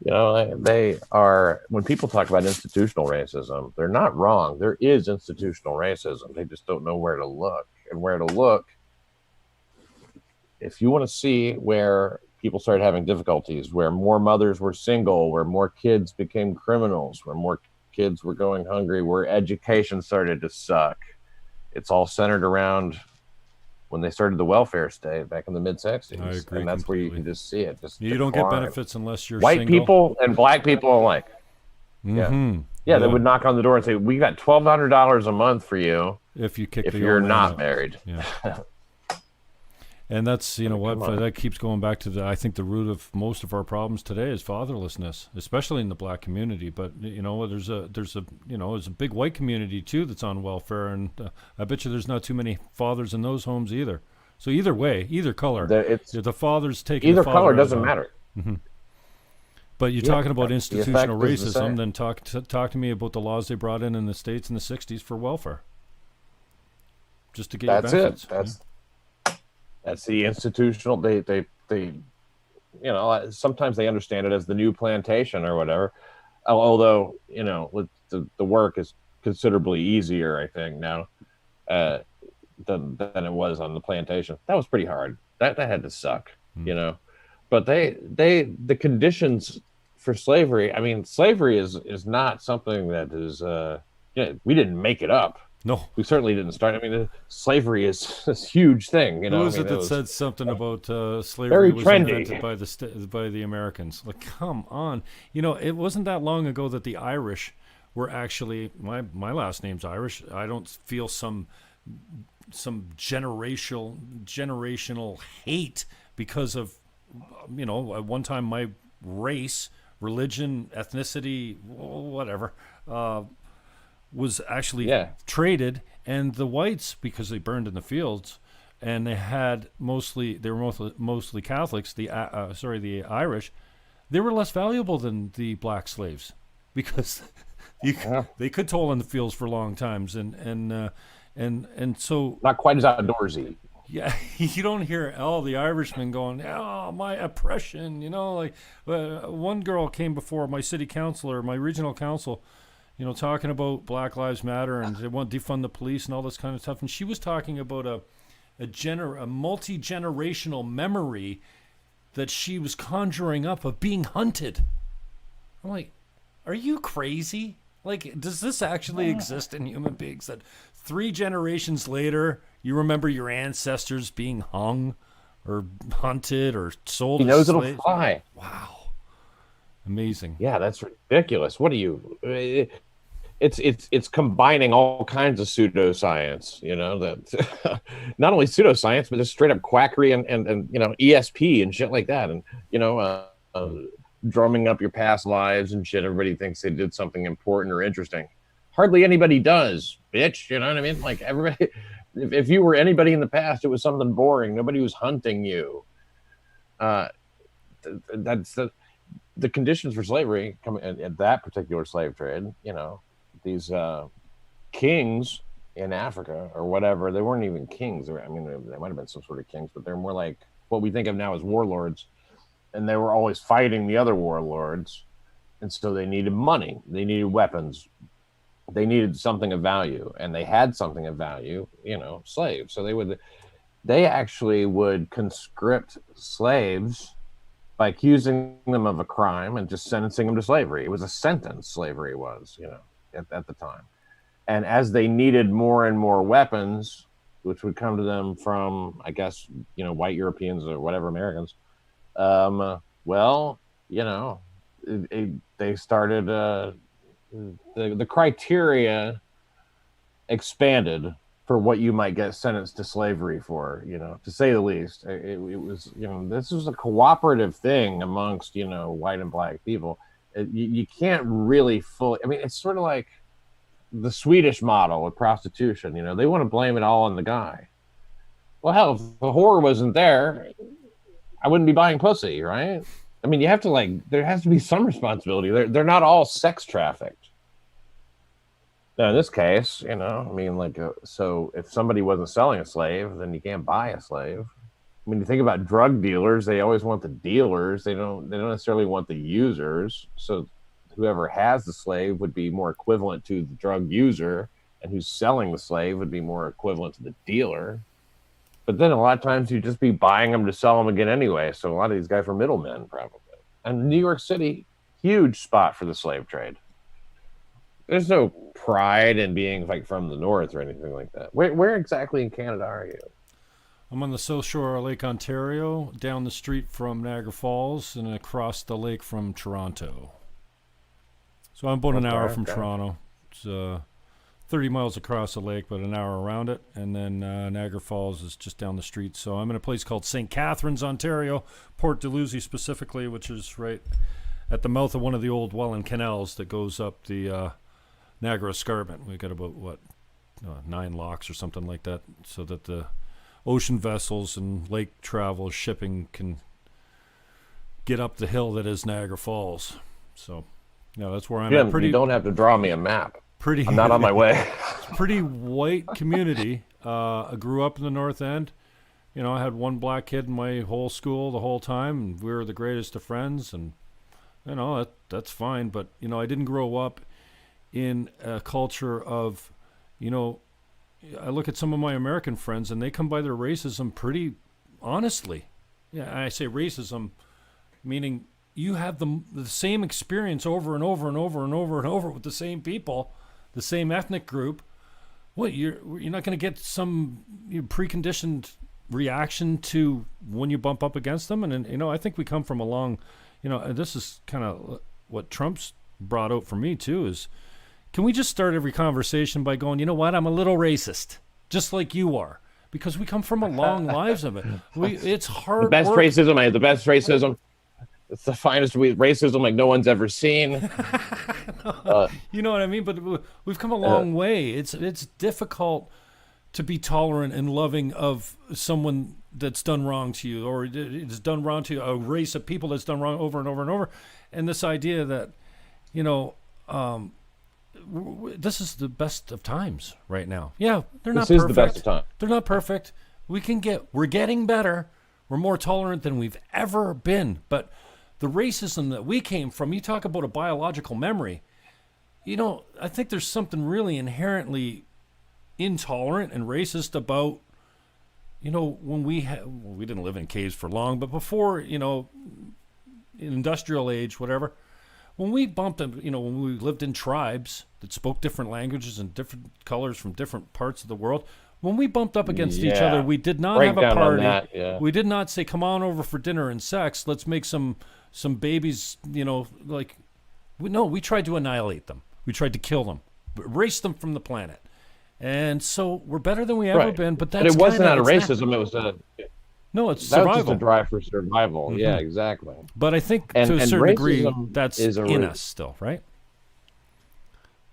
Speaker 2: You know, they are, when people talk about institutional racism, they're not wrong. There is institutional racism. They just don't know where to look. And where to look, if you want to see where people started having difficulties, where more mothers were single, where more kids became criminals, where more kids were going hungry, where education started to suck, it's all centered around when they started the welfare state back in the mid-60s.
Speaker 1: I agree.
Speaker 2: And that's
Speaker 1: completely.
Speaker 2: where you can just see it. Just
Speaker 1: you don't
Speaker 2: decline.
Speaker 1: get benefits unless you're
Speaker 2: white
Speaker 1: single.
Speaker 2: people and black people alike.
Speaker 1: Mm-hmm.
Speaker 2: Yeah, they would knock on the door and say, "We got $1,200 a month for you
Speaker 1: if you kick
Speaker 2: if
Speaker 1: the
Speaker 2: you're
Speaker 1: old man
Speaker 2: not
Speaker 1: out."
Speaker 2: married."
Speaker 1: Yeah. And that's, you know what, that keeps going back to I think the root of most of our problems today is fatherlessness, especially in the black community. But, you know, there's a big white community too that's on welfare, and I bet you there's not too many fathers in those homes either. So either way, either color, the father's taking
Speaker 2: either
Speaker 1: the father
Speaker 2: color doesn't matter.
Speaker 1: Mm-hmm. But you're talking about institutional
Speaker 2: the
Speaker 1: racism, then talk to me about the laws they brought in the States in the 60s for welfare. Just to get your benefits.
Speaker 2: That's the institutional. They you know, sometimes they understand it as the new plantation or whatever. Although, you know, the work is considerably easier, I think, now than it was on the plantation. That was pretty hard. That had to suck, you know. But the conditions for slavery. I mean, slavery is not something that is. We didn't make it up.
Speaker 1: No,
Speaker 2: we certainly didn't start. I mean, slavery is this huge thing. You know,
Speaker 1: who was it that said something about slavery
Speaker 2: very
Speaker 1: was
Speaker 2: trendy.
Speaker 1: invented by the Americans? Like, come on, you know, it wasn't that long ago that the Irish were actually my last name's Irish. I don't feel some generational hate because of, you know, at one time my race, religion, ethnicity, whatever. Was actually traded, and the whites, because they burned in the fields, and they were mostly Catholics. The Irish, they were less valuable than the black slaves because they could toil in the fields for long times, and so
Speaker 2: not quite as outdoorsy.
Speaker 1: Yeah, you don't hear the Irishmen going, "Oh, my oppression," you know. Like one girl came before my city councilor, my regional council. You know, talking about Black Lives Matter and they want to defund the police and all this kind of stuff. And she was talking about a multi-generational memory that she was conjuring up of being hunted. I'm like, are you crazy? Like, does this actually exist in human beings that 3 generations later you remember your ancestors being hung or hunted or sold as slaves?
Speaker 2: He knows it'll fly.
Speaker 1: Wow. Amazing.
Speaker 2: Yeah, that's ridiculous. What are you? It's combining all kinds of pseudoscience. You know, that not only pseudoscience, but just straight up quackery and you know, ESP and shit like that. And you know, drumming up your past lives and shit. Everybody thinks they did something important or interesting. Hardly anybody does, bitch. You know what I mean? Like everybody. If you were anybody in the past, it was something boring. Nobody was hunting you. That's the conditions for slavery coming at that particular slave trade. You know, these kings in Africa or whatever, they weren't even kings. I mean, they might have been some sort of kings, but they're more like what we think of now as warlords. And they were always fighting the other warlords. And so they needed money. They needed weapons. They needed something of value. And they had something of value, you know, slaves. So they actually would conscript slaves by accusing them of a crime and just sentencing them to slavery. It was a sentence, slavery was, you know, at the time. And as they needed more and more weapons, which would come to them from, I guess, you know, white Europeans or whatever, Americans, well, you know, they started, the criteria expanded for what you might get sentenced to slavery for, you know, to say the least. It was, you know, this was a cooperative thing amongst, you know, white and black people. You can't really fully, I mean, it's sort of like the Swedish model of prostitution. They want to blame it all on the guy. Well, hell, if the whore wasn't there, I wouldn't be buying pussy, right? I mean, you have to there has to be some responsibility. They're not all sex trafficked. Now, in this case, so if somebody wasn't selling a slave, then you can't buy a slave. I mean, you think about drug dealers, they always want the dealers. They don't necessarily want the users. So whoever has the slave would be more equivalent to the drug user, and who's selling the slave would be more equivalent to the dealer. But then a lot of times you'd just be buying them to sell them again anyway. So a lot of these guys are middlemen, probably. And New York City, huge spot for the slave trade. There's no pride in being from the north or anything like that. Where exactly in Canada are you?
Speaker 1: I'm on the south shore of Lake Ontario, down the street from Niagara Falls, and across the lake from Toronto. So I'm about an hour from Toronto. It's 30 miles across the lake, but an hour around it. And then Niagara Falls is just down the street. So I'm in a place called St. Catharines, Ontario, Port Dalhousie specifically, which is right at the mouth of one of the old Welland canals that goes up the Niagara Escarpment. We got about, 9 locks or something like that, so that the ocean vessels and lake travel shipping can get up the hill that is Niagara Falls. So, that's where I'm
Speaker 2: Jim,
Speaker 1: at.
Speaker 2: you don't have to draw me a map. I'm not on my way.
Speaker 1: It's a pretty white community. I grew up in the North End. I had one black kid in my whole school the whole time, and we were the greatest of friends, and that's fine. But I didn't grow up in a culture of, I look at some of my American friends, and they come by their racism pretty honestly. Yeah, I say racism, meaning you have the same experience over and over and over and over and over with the same people, the same ethnic group. What, you're not going to get some preconditioned reaction to when you bump up against them? And I think we come from a long, this is kind of what Trump's brought out for me too, is can we just start every conversation by going, you know what, I'm a little racist, just like you are, because we come from a long lives of it. It's hard.
Speaker 2: The best racism. It's the finest racism like no one's ever seen.
Speaker 1: You know what I mean? But we've come a long way. It's difficult to be tolerant and loving of someone that's done wrong to you, or it's done wrong to a race of people that's done wrong over and over and over. And this idea that, this is the best of times right now. Yeah, they're not perfect. This is the best of times. They're not perfect. We're getting better. We're more tolerant than we've ever been. But the racism that we came from, you talk about a biological memory. I think there's something really inherently intolerant and racist about, when we didn't live in caves for long, but before, industrial age, whatever, when we bumped them, when we lived in tribes that spoke different languages and different colors from different parts of the world, when we bumped up against each other, we did not have a party. We did not say, come on over for dinner and sex. Let's make some babies, we tried to annihilate them. We tried to kill them, erase them from the planet. And so we're better than we ever been, but that's
Speaker 2: it wasn't out of racism. It was
Speaker 1: it's survival.
Speaker 2: That was just a drive for survival. Mm-hmm. Yeah, exactly.
Speaker 1: But I think to a certain degree, that's in us still, right?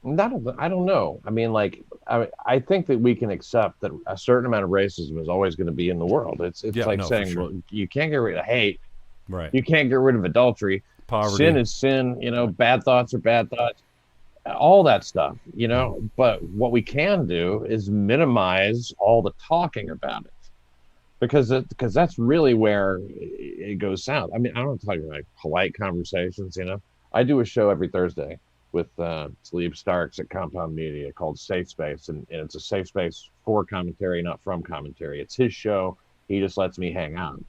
Speaker 2: I don't know. I mean, I think that we can accept that a certain amount of racism is always going to be in the world. It's saying, sure, well, you can't get rid of hate.
Speaker 1: Right.
Speaker 2: You can't get rid of adultery.
Speaker 1: Poverty.
Speaker 2: Sin is sin. Bad thoughts are bad thoughts. All that stuff, But what we can do is minimize all the talking about it, because that's really where it goes south. I mean, I don't talk about polite conversations. I do a show every Thursday with Talib Starks at Compound Media called Safe Space, and it's a safe space for commentary, not from commentary. It's his show. He just lets me hang out.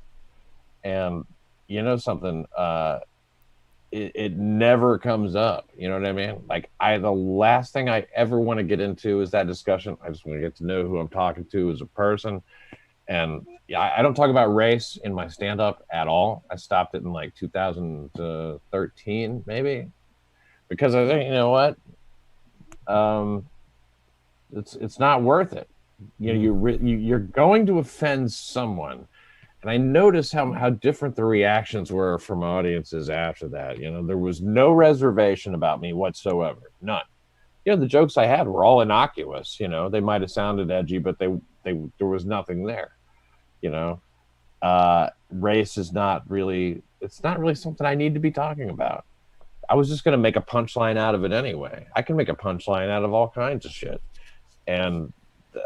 Speaker 2: And something, it never comes up. You know what I mean? The last thing I ever want to get into is that discussion. I just want to get to know who I'm talking to as a person. And I don't talk about race in my stand-up at all. I stopped it in 2013, maybe. Because I think, it's not worth it. You're going to offend someone, and I noticed how different the reactions were from audiences after that. There was no reservation about me whatsoever, none. the jokes I had were all innocuous. They might have sounded edgy, but they there was nothing there. You know, race is not really. It's not really something I need to be talking about. I was just going to make a punchline out of it anyway. I can make a punchline out of all kinds of shit, and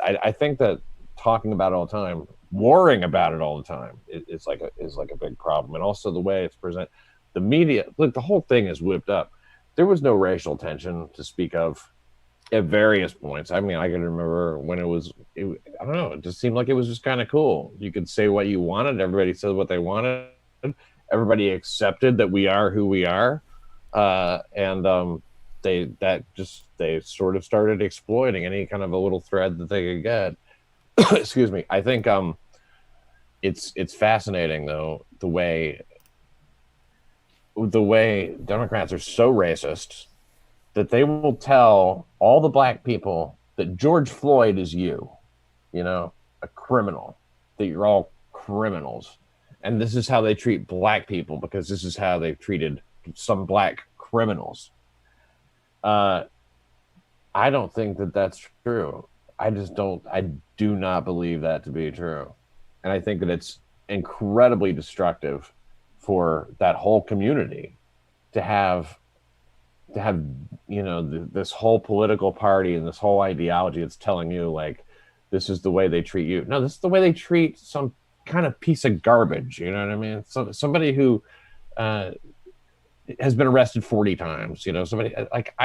Speaker 2: I think that talking about it all the time, warring about it all the time, is like a big problem. And also the way it's presented, the media, look, the whole thing is whipped up. There was no racial tension to speak of at various points. I mean, I can remember when I don't know, it just seemed like it was just kind of cool. You could say what you wanted. Everybody said what they wanted. Everybody accepted that we are who we are. And they sort of started exploiting any kind of a little thread that they could get. Excuse me. I think it's fascinating though the way Democrats are so racist that they will tell all the black people that George Floyd is a criminal, that you're all criminals, and this is how they treat black people because this is how they've treated some black criminals. I don't think that that's true. I do not believe that to be true. And I think that it's incredibly destructive for that whole community to have this whole political party and this whole ideology that's telling you like this is the way they treat you. No, this is the way they treat some kind of piece of garbage. You know what I mean? So somebody who has been arrested 40 times. Somebody like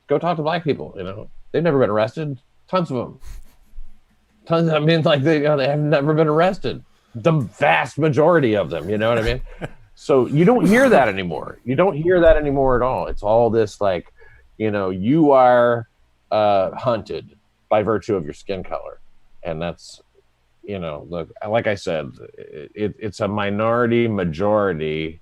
Speaker 2: go talk to black people. They've never been arrested. Tons of them. Tons. I mean, like they have never been arrested. The vast majority of them. You know what I mean? So you don't hear that anymore. You don't hear that anymore at all. It's all this like, you are hunted by virtue of your skin color, and that's, look, like I said, it's a minority majority,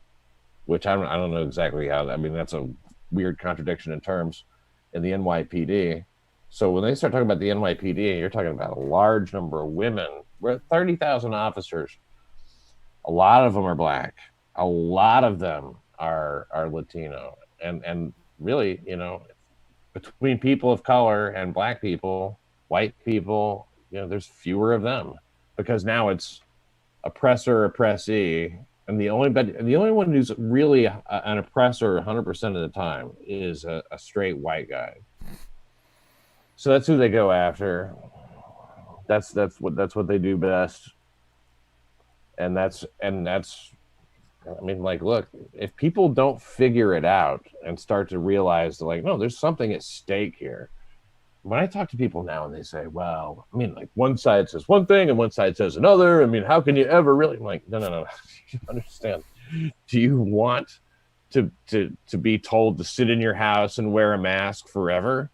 Speaker 2: which I don't know exactly how. I mean, that's a weird contradiction in terms in the NYPD. So when they start talking about the NYPD, you're talking about a large number of women. We're at 30,000 officers. A lot of them are black. A lot of them are Latino, and really, between people of color and black people, white people, there's fewer of them because now it's oppressor, oppressee, and the only one who's really an oppressor 100% of the time is a straight white guy. So that's who they go after. That's what they do best, and that's. I mean, like, look, if people don't figure it out and start to realize that, like, no, there's something at stake here. When I talk to people now and they say, well, I mean, like one side says one thing and one side says another. I mean, how can you ever really? I'm like, no. You understand. Do you want to be told to sit in your house and wear a mask forever?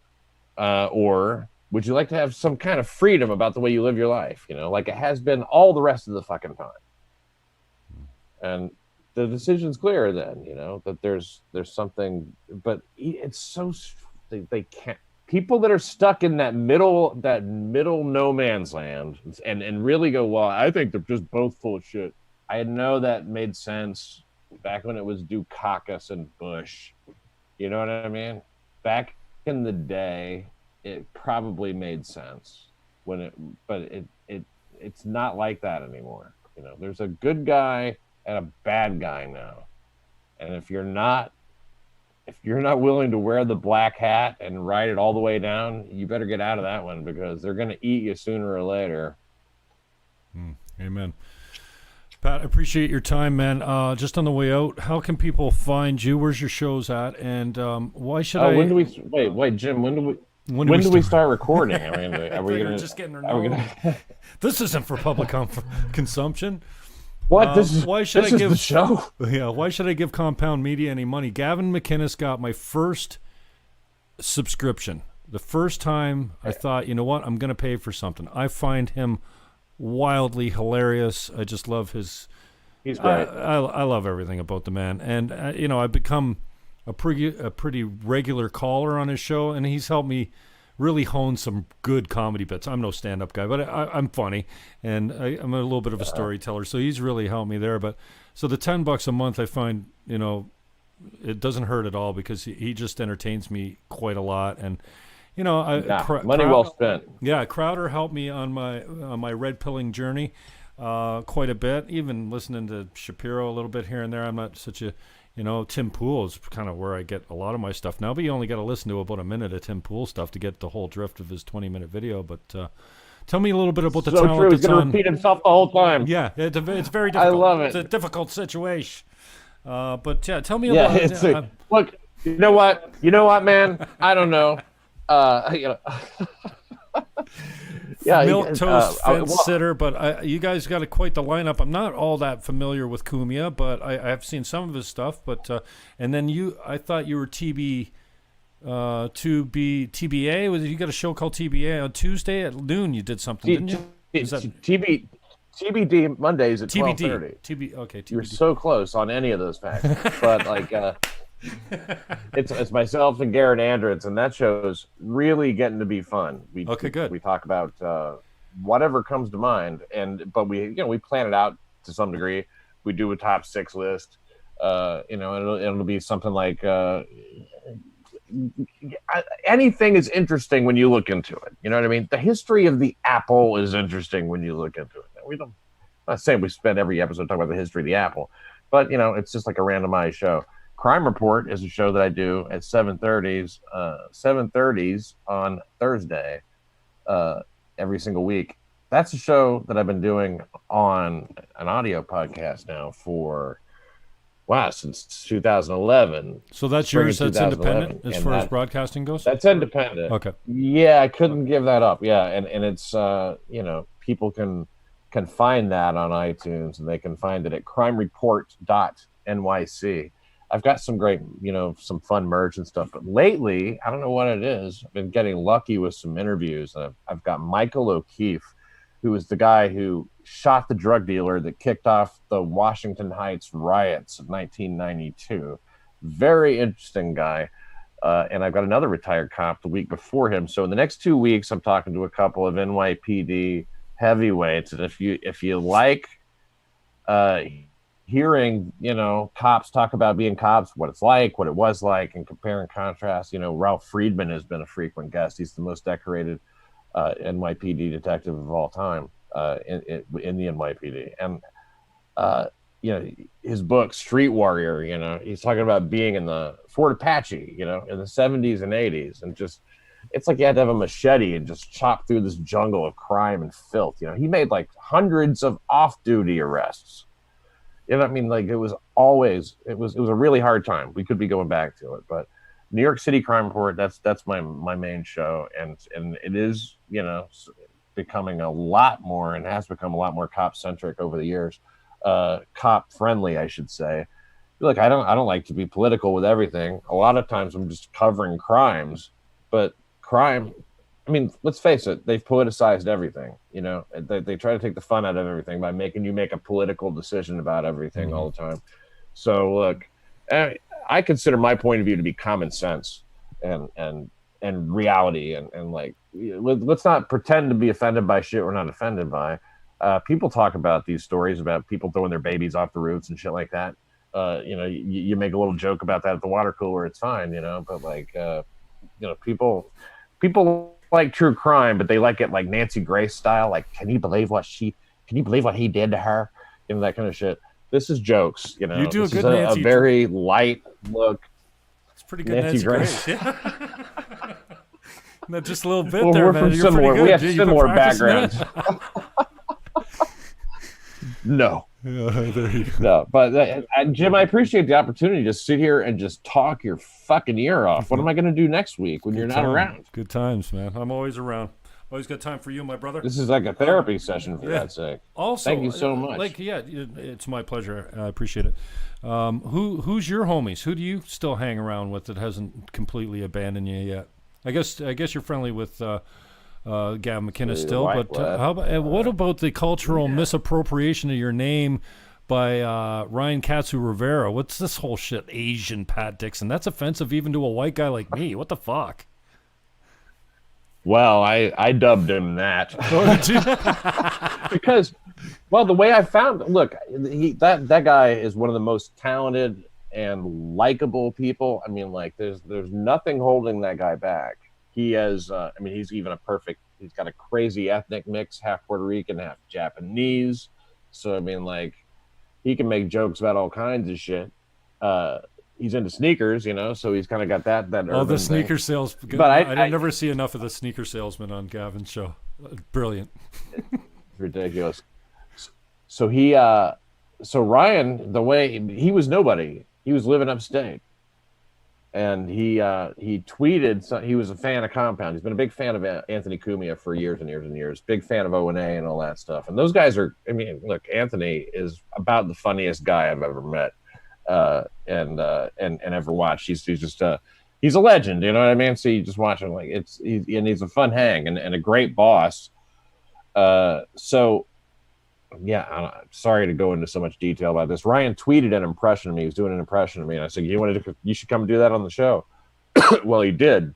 Speaker 2: Or would you like to have some kind of freedom about the way you live your life? Like it has been all the rest of the fucking time. And the decision's clear then, that there's something, but it's so they can't. People that are stuck in that middle no man's land and really go, well, I think they're just both full of shit. I know that made sense back when it was Dukakis and Bush. You know what I mean? Back in the day, it probably made sense but it's not like that anymore. There's a good guy and a bad guy now, and if you're not willing to wear the black hat and ride it all the way down, you better get out of that one because they're going to eat you sooner or later.
Speaker 1: Amen. Pat, I appreciate your time, man. Just on the way out, how can people find you? Where's your shows at? And why should I?
Speaker 2: When do we wait, Jim? When do we start recording? I mean, are we gonna
Speaker 1: just getting? This isn't for public consumption.
Speaker 2: What?
Speaker 1: Why should I give
Speaker 2: the show?
Speaker 1: Yeah. Why should I give Compound Media any money? Gavin McInnes got my first subscription. The first time I thought, you know what, I'm going to pay for something. I find him wildly hilarious. I just love his.
Speaker 2: He's great.
Speaker 1: I love everything about the man, and I've become a pretty regular caller on his show, and he's helped me really hone some good comedy bits. I'm no stand-up guy, but I'm funny, and I'm a little bit of a storyteller, so he's really helped me there. But so the $10 a month, I find, it doesn't hurt at all because he just entertains me quite a lot. And
Speaker 2: money well spent.
Speaker 1: Yeah, Crowder helped me on my red pilling journey quite a bit. Even listening to Shapiro a little bit here and there. I'm not such a Tim Pool is kind of where I get a lot of my stuff now. But you only got to listen to about a minute of Tim Pool stuff to get the whole drift of his 20-minute video. But tell me a little bit about the talent.
Speaker 2: True. He's going to repeat himself the whole time.
Speaker 1: Yeah, it's very difficult.
Speaker 2: I love it.
Speaker 1: It's a difficult situation. But yeah, tell me about.
Speaker 2: Look, you know what, man? I don't know.
Speaker 1: Milquetoast fence sitter, but you guys got quite the lineup. I'm not all that familiar with Cumia, but I have seen some of his stuff. But and then I thought you were TBA. Was you got a show called TBA on Tuesday at noon? You did something, didn't you?
Speaker 2: TBD Mondays at 12:30.
Speaker 1: Okay, TBD.
Speaker 2: You're so close on any of those facts, but like. It's myself and Garrett Andritz, and that show's really getting to be fun.
Speaker 1: Good.
Speaker 2: We talk about whatever comes to mind, but we plan it out to some degree. We do a top 6 list. It'll be something like anything is interesting when you look into it. You know what I mean? The history of the apple is interesting when you look into it. I'm not saying we spend every episode talking about the history of the apple, but it's just like a randomized show. Crime Report is a show that I do at 7:30s on Thursday every single week. That's a show that I've been doing on an audio podcast now since 2011.
Speaker 1: So that's yours. That's independent as far as broadcasting goes.
Speaker 2: That's independent.
Speaker 1: Okay.
Speaker 2: Yeah, I couldn't give that up. Yeah, and it's people can find that on iTunes, and they can find it at crimereport.nyc. I've got some great, some fun merch and stuff. But lately, I don't know what it is. I've been getting lucky with some interviews. I've got Michael O'Keefe, who is the guy who shot the drug dealer that kicked off the Washington Heights riots of 1992. Very interesting guy. And I've got another retired cop the week before him. So in the next 2 weeks, I'm talking to a couple of NYPD heavyweights. And if you like hearing, cops talk about being cops, what it's like, what it was like, and compare and contrast. Ralph Friedman has been a frequent guest. He's the most decorated NYPD detective of all time in the NYPD. And, his book, Street Warrior, he's talking about being in the Fort Apache, in the 70s and 80s. And just, it's like you had to have a machete and just chop through this jungle of crime and filth. He made like hundreds of off-duty arrests. It was a really hard time. We could be going back to it, but New York City Crime Report, that's my main show. And it is, becoming a lot more, and has become a lot more cop centric over the years, cop friendly, I should say. Look, I don't like to be political with everything. A lot of times I'm just covering crimes, but crime, let's face it, they've politicized everything. They try to take the fun out of everything by making you make a political decision about everything all the time. So look, I consider my point of view to be common sense and reality. And like, let's not pretend to be offended by shit we're not offended by. People talk about these stories about people throwing their babies off the roofs and shit like that. You make a little joke about that at the water cooler, it's fine, but like, people like true crime, but they like it like Nancy Grace style. Like, can you believe what he did to her? That kind of shit. This is jokes. You
Speaker 1: do a good
Speaker 2: Nancy. A very light look.
Speaker 1: It's pretty good, Nancy Grace. Yeah. Not just a little bit
Speaker 2: well,
Speaker 1: there,
Speaker 2: we're
Speaker 1: man.
Speaker 2: From
Speaker 1: You're
Speaker 2: similar.
Speaker 1: pretty good.
Speaker 2: We have
Speaker 1: You've
Speaker 2: similar
Speaker 1: been practicing
Speaker 2: backgrounds. No.
Speaker 1: Yeah, there you go.
Speaker 2: No, but Jim, I appreciate the opportunity to sit here and just talk your fucking ear off. What am I going to do next week when you're not around?
Speaker 1: Good times, man. I'm always around. Always got time for you, my brother.
Speaker 2: This is like a therapy session, for God's sake.
Speaker 1: Also,
Speaker 2: thank you so much.
Speaker 1: It's my pleasure. I appreciate it. Who's your homies? Who do you still hang around with that hasn't completely abandoned you yet? I guess you're friendly with Gavin McInnes still, but what about the cultural misappropriation of your name by Ryan Katsu Rivera? What's this whole shit? Asian Pat Dixon. That's offensive even to a white guy like me. What the fuck?
Speaker 2: Well, I dubbed him that because, the way I found, look, that guy is one of the most talented and likable people. I mean, like there's nothing holding that guy back. He has, I mean, he's got a crazy ethnic mix, half Puerto Rican, half Japanese. So, I mean, like, he can make jokes about all kinds of shit. He's into sneakers, you know, so he's kind of got that.
Speaker 1: Oh, the sneaker
Speaker 2: thing.
Speaker 1: sales.
Speaker 2: But
Speaker 1: I never see enough of the sneaker salesman on Gavin's show. Brilliant.
Speaker 2: Ridiculous. So so Ryan, the way he was nobody, he was living upstate. And he tweeted. So he was a fan of Compound. He's been a big fan of Anthony Cumia for years and years and years. Big fan of O&A and all that stuff. And those guys are. I mean, look, Anthony is about the funniest guy I've ever met, and ever watched. He's just he's a legend. You know what I mean? So you just watch him, like he's a fun hang and a great boss. So. Yeah, I'm sorry to go into so much detail about this. Ryan tweeted an impression of me. He was doing an impression of me, and I said, you should come do that on the show. Well, he did.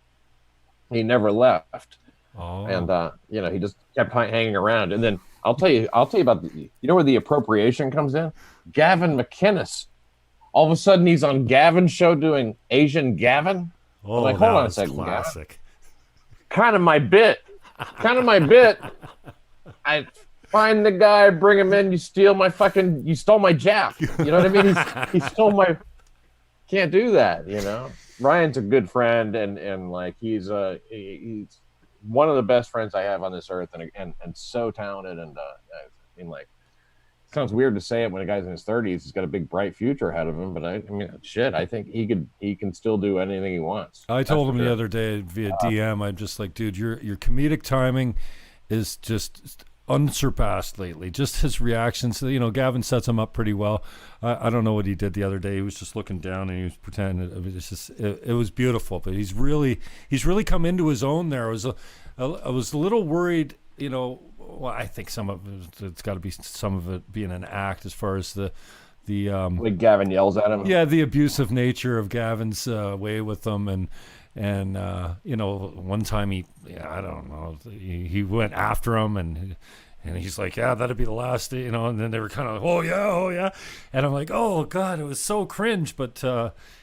Speaker 2: He never left.
Speaker 1: Oh.
Speaker 2: And he just kept hanging around. And then I'll tell you about where the appropriation comes in? Gavin McInnes. All of a sudden, he's on Gavin's show doing Asian Gavin.
Speaker 1: Oh,
Speaker 2: I'm like, hold on a second,
Speaker 1: classic.
Speaker 2: Gavin. Kind of my bit. I find the guy, bring him in. You stole my Jap. You know what I mean? He stole my. Can't do that. You know. Ryan's a good friend, and like he's one of the best friends I have on this earth, and so talented. And I mean, like, it sounds weird to say it when a guy's in his 30s. He's got a big, bright future ahead of him. But I mean, shit, I think he can still do anything he wants.
Speaker 1: I told him the other day via DM. I'm just like, dude, your comedic timing is just unsurpassed lately. Just his reactions, Gavin sets him up pretty well. I don't know what he did the other day. He was just looking down and he was pretending. It was beautiful. But he's really come into his own there. I was a little worried. Well, I think some of it's got to be some of it being an act as far as the
Speaker 2: like Gavin yells at him.
Speaker 1: Yeah, the abusive nature of Gavin's way with them and one time I don't know, he went after him and he's like, yeah, that'd be the last day, and then they were kind of, oh yeah. And I'm like, oh God, it was so cringe. But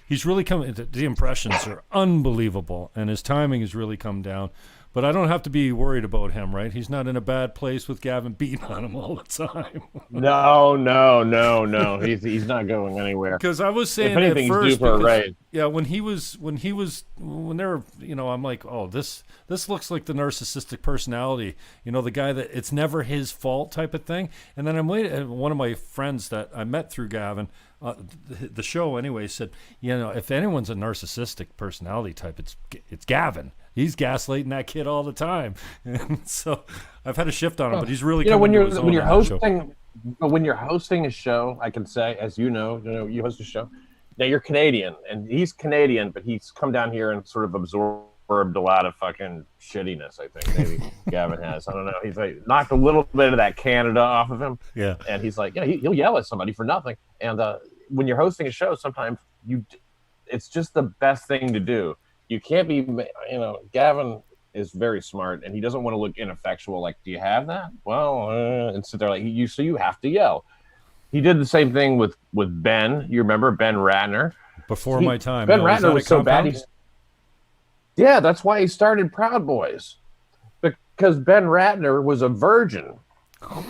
Speaker 1: he's really coming, the impressions are unbelievable and his timing has really come down. But I don't have to be worried about him, right? He's not in a bad place with Gavin beating on him all the time.
Speaker 2: No. He's not going anywhere.
Speaker 1: Because I was saying at first, yeah, when they were, I'm like, oh, this looks like the narcissistic personality, the guy that it's never his fault type of thing. And then one of my friends that I met through Gavin, the show anyway, said, if anyone's a narcissistic personality type, it's Gavin. He's gaslighting that kid all the time. And so I've had a shift on him, but he's really
Speaker 2: when you're hosting a show, I can say, as you host a show. Now you're Canadian, and he's Canadian, but he's come down here and sort of absorbed a lot of fucking shittiness. I think maybe Gavin has. I don't know. He's like knocked a little bit of that Canada off of him.
Speaker 1: Yeah,
Speaker 2: and he's like, he'll yell at somebody for nothing. And when you're hosting a show, sometimes it's just the best thing to do. You can't be, Gavin is very smart and he doesn't want to look ineffectual. Like, do you have that? Well, and sit there like so you have to yell. He did the same thing with Ben. You remember Ben Ratner?
Speaker 1: Before my time.
Speaker 2: Ben Ratner was so bad. Yeah, that's why he started Proud Boys, because Ben Ratner was a virgin.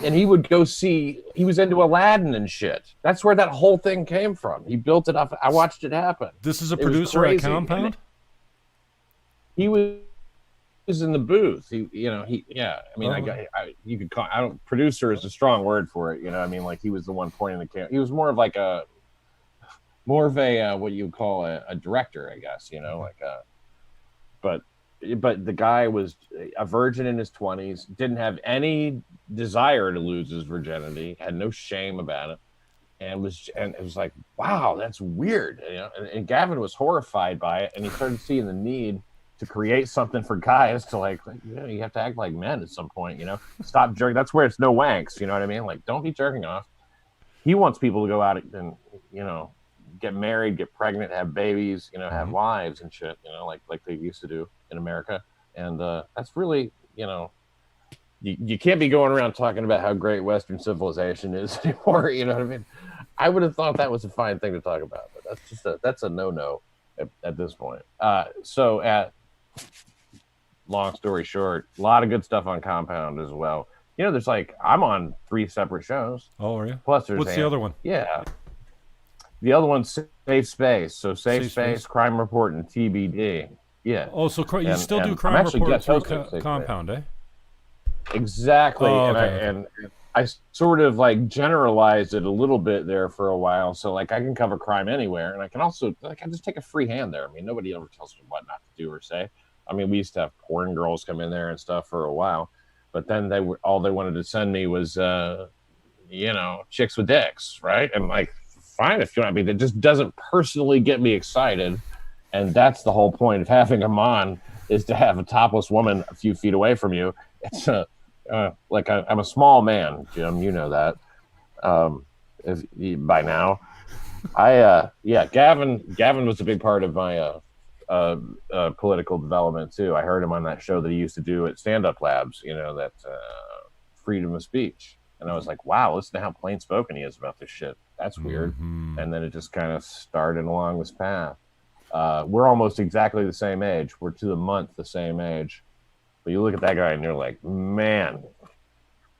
Speaker 2: And he would he was into Aladdin and shit. That's where that whole thing came from. He built it up. I watched it happen.
Speaker 1: This is a producer at Compound?
Speaker 2: He was in the booth. You could call, producer is a strong word for it. Like he was the one pointing the camera. He was more of a what you would call a director, I guess, but the guy was a virgin in his 20s, didn't have any desire to lose his virginity, had no shame about it. And it was like, wow, that's weird. And Gavin was horrified by it. And he started seeing the need to create something for guys to you have to act like men at some point, stop jerking. That's where it's no wanks. You know what I mean? Like, don't be jerking off. He wants people to go out and, get married, get pregnant, have babies, have wives and shit, like they used to do in America. And that's really, you can't be going around talking about how great Western civilization is anymore. You know what I mean? I would have thought that was a fine thing to talk about, but that's a no-no at this point. Long story short, a lot of good stuff on Compound as well. There's I'm on 3 separate shows.
Speaker 1: Oh, are you?
Speaker 2: Plus, there's
Speaker 1: what's the other one?
Speaker 2: Yeah, the other one's Safe Space. So Safe Space, Crime Report, and TBD. Yeah.
Speaker 1: Oh, so you still do Crime Report through Compound, eh?
Speaker 2: Exactly.
Speaker 1: Oh,
Speaker 2: and I sort of generalized it a little bit there for a while. So I can cover crime anywhere, and I can also I just take a free hand there. I mean, nobody ever tells me what not to do or say. I mean, we used to have porn girls come in there and stuff for a while, but then all they wanted to send me was chicks with dicks, right? And fine if you want. I mean, it just doesn't personally get me excited, and that's the whole point of having them on, is to have a topless woman a few feet away from you. It's I'm a small man, Jim. You know that by now. Gavin was a big part of my political development too. I heard him on that show that he used to do at Stand Up Labs, that freedom of speech, and I was like, wow, listen to how plain spoken he is about this shit. That's weird.
Speaker 1: Mm-hmm.
Speaker 2: And then it just kind of started along this path. We're almost exactly the same age. We're to the month the same age. But you look at that guy and you're like, man,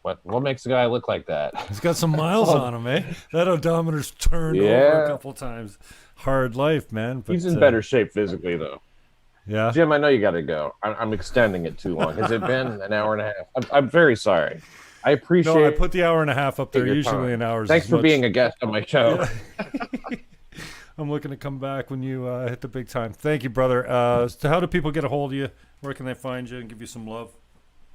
Speaker 2: what makes a guy look like that?
Speaker 1: He's got some miles on him, eh? That odometer's turned over a couple times. Hard life, man. But,
Speaker 2: he's in better shape physically, though.
Speaker 1: Yeah.
Speaker 2: Jim, I know you got to go. I'm extending it too long. Has it been an hour and a half? I'm very sorry. I appreciate.
Speaker 1: No, I put the hour and a half up there. Usually an hour.
Speaker 2: Thanks for being a guest on my show.
Speaker 1: Yeah. I'm looking to come back when you hit the big time. Thank you, brother. So how do people get a hold of you? Where can they find you and give you some love?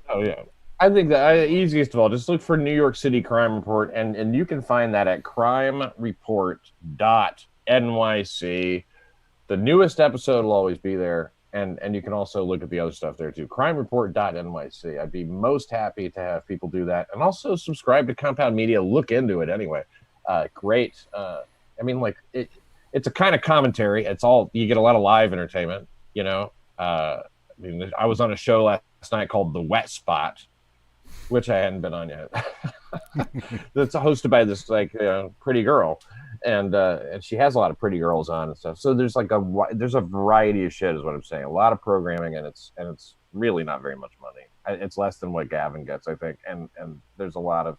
Speaker 2: Oh, yeah. I think the easiest of all, just look for New York City Crime Report, and you can find that at crimereport.nyc. The newest episode will always be there, and you can also look at the other stuff there, too. crimereport.nyc. I'd be most happy to have people do that. And also subscribe to Compound Media. Look into it anyway. Great. I mean, it's a kind of commentary. It's all, you get a lot of live entertainment, I was on a show last night called The Wet Spot, which I hadn't been on yet. That's hosted by this pretty girl, and she has a lot of pretty girls on and stuff. So there's there's a variety of shit, is what I'm saying. A lot of programming, and it's really not very much money. It's less than what Gavin gets, I think. And there's a lot of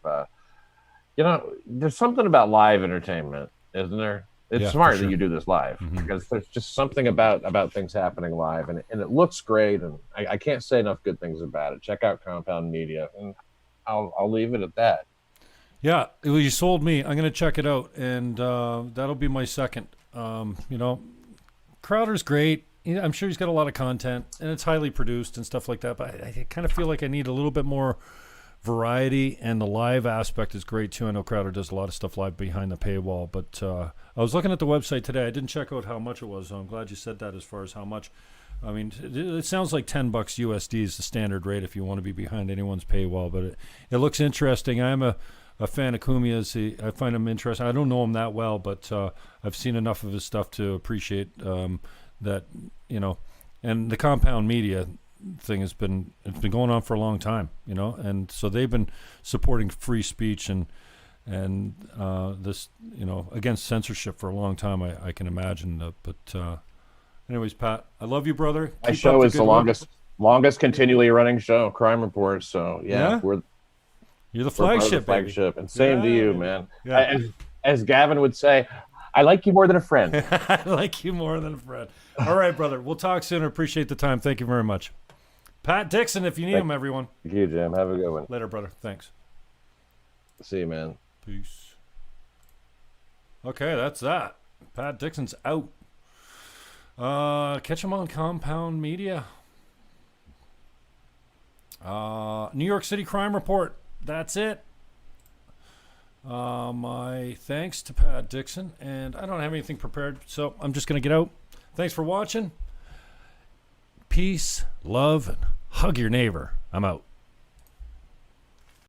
Speaker 2: there's something about live entertainment, isn't there? It's smart that you do this live, because there's just something about things happening live, and it looks great, and I can't say enough good things about it. Check out Compound Media, and I'll leave it at that.
Speaker 1: Yeah, well, you sold me. I'm going to check it out, and that'll be my second. Crowder's great. I'm sure he's got a lot of content, and it's highly produced and stuff like that, but I kind of feel like I need a little bit more variety, and the live aspect is great too. I know Crowder does a lot of stuff live behind the paywall, but I was looking at the website today. I didn't check out how much it was, so I'm glad you said that as far as how much. I mean, it sounds like $10 USD is the standard rate if you want to be behind anyone's paywall, but it looks interesting. I'm a fan of Kumia's. I find him interesting. I don't know him that well, but I've seen enough of his stuff to appreciate that, and the Compound Media thing it's been going on for a long time, and so they've been supporting free speech and this, against censorship for a long time. I can imagine, but anyways, Pat, I love you, brother.
Speaker 2: My show is the longest continually running show, Crime Report. So
Speaker 1: you're the flagship,
Speaker 2: and same to you, man.
Speaker 1: Yeah.
Speaker 2: As Gavin would say, I like you more than a friend.
Speaker 1: I like you more than a friend. All right, brother. We'll talk soon. I appreciate the time. Thank you very much. Pat Dixon, if you need him, everyone.
Speaker 2: Thank you, Jim. Have a good one.
Speaker 1: Later, brother. Thanks.
Speaker 2: See you, man.
Speaker 1: Peace. Okay, that's that. Pat Dixon's out. Catch him on Compound Media. New York City Crime Report. That's it. My thanks to Pat Dixon, and I don't have anything prepared, so I'm just going to get out. Thanks for watching. Peace, love, and hug your neighbor. I'm out.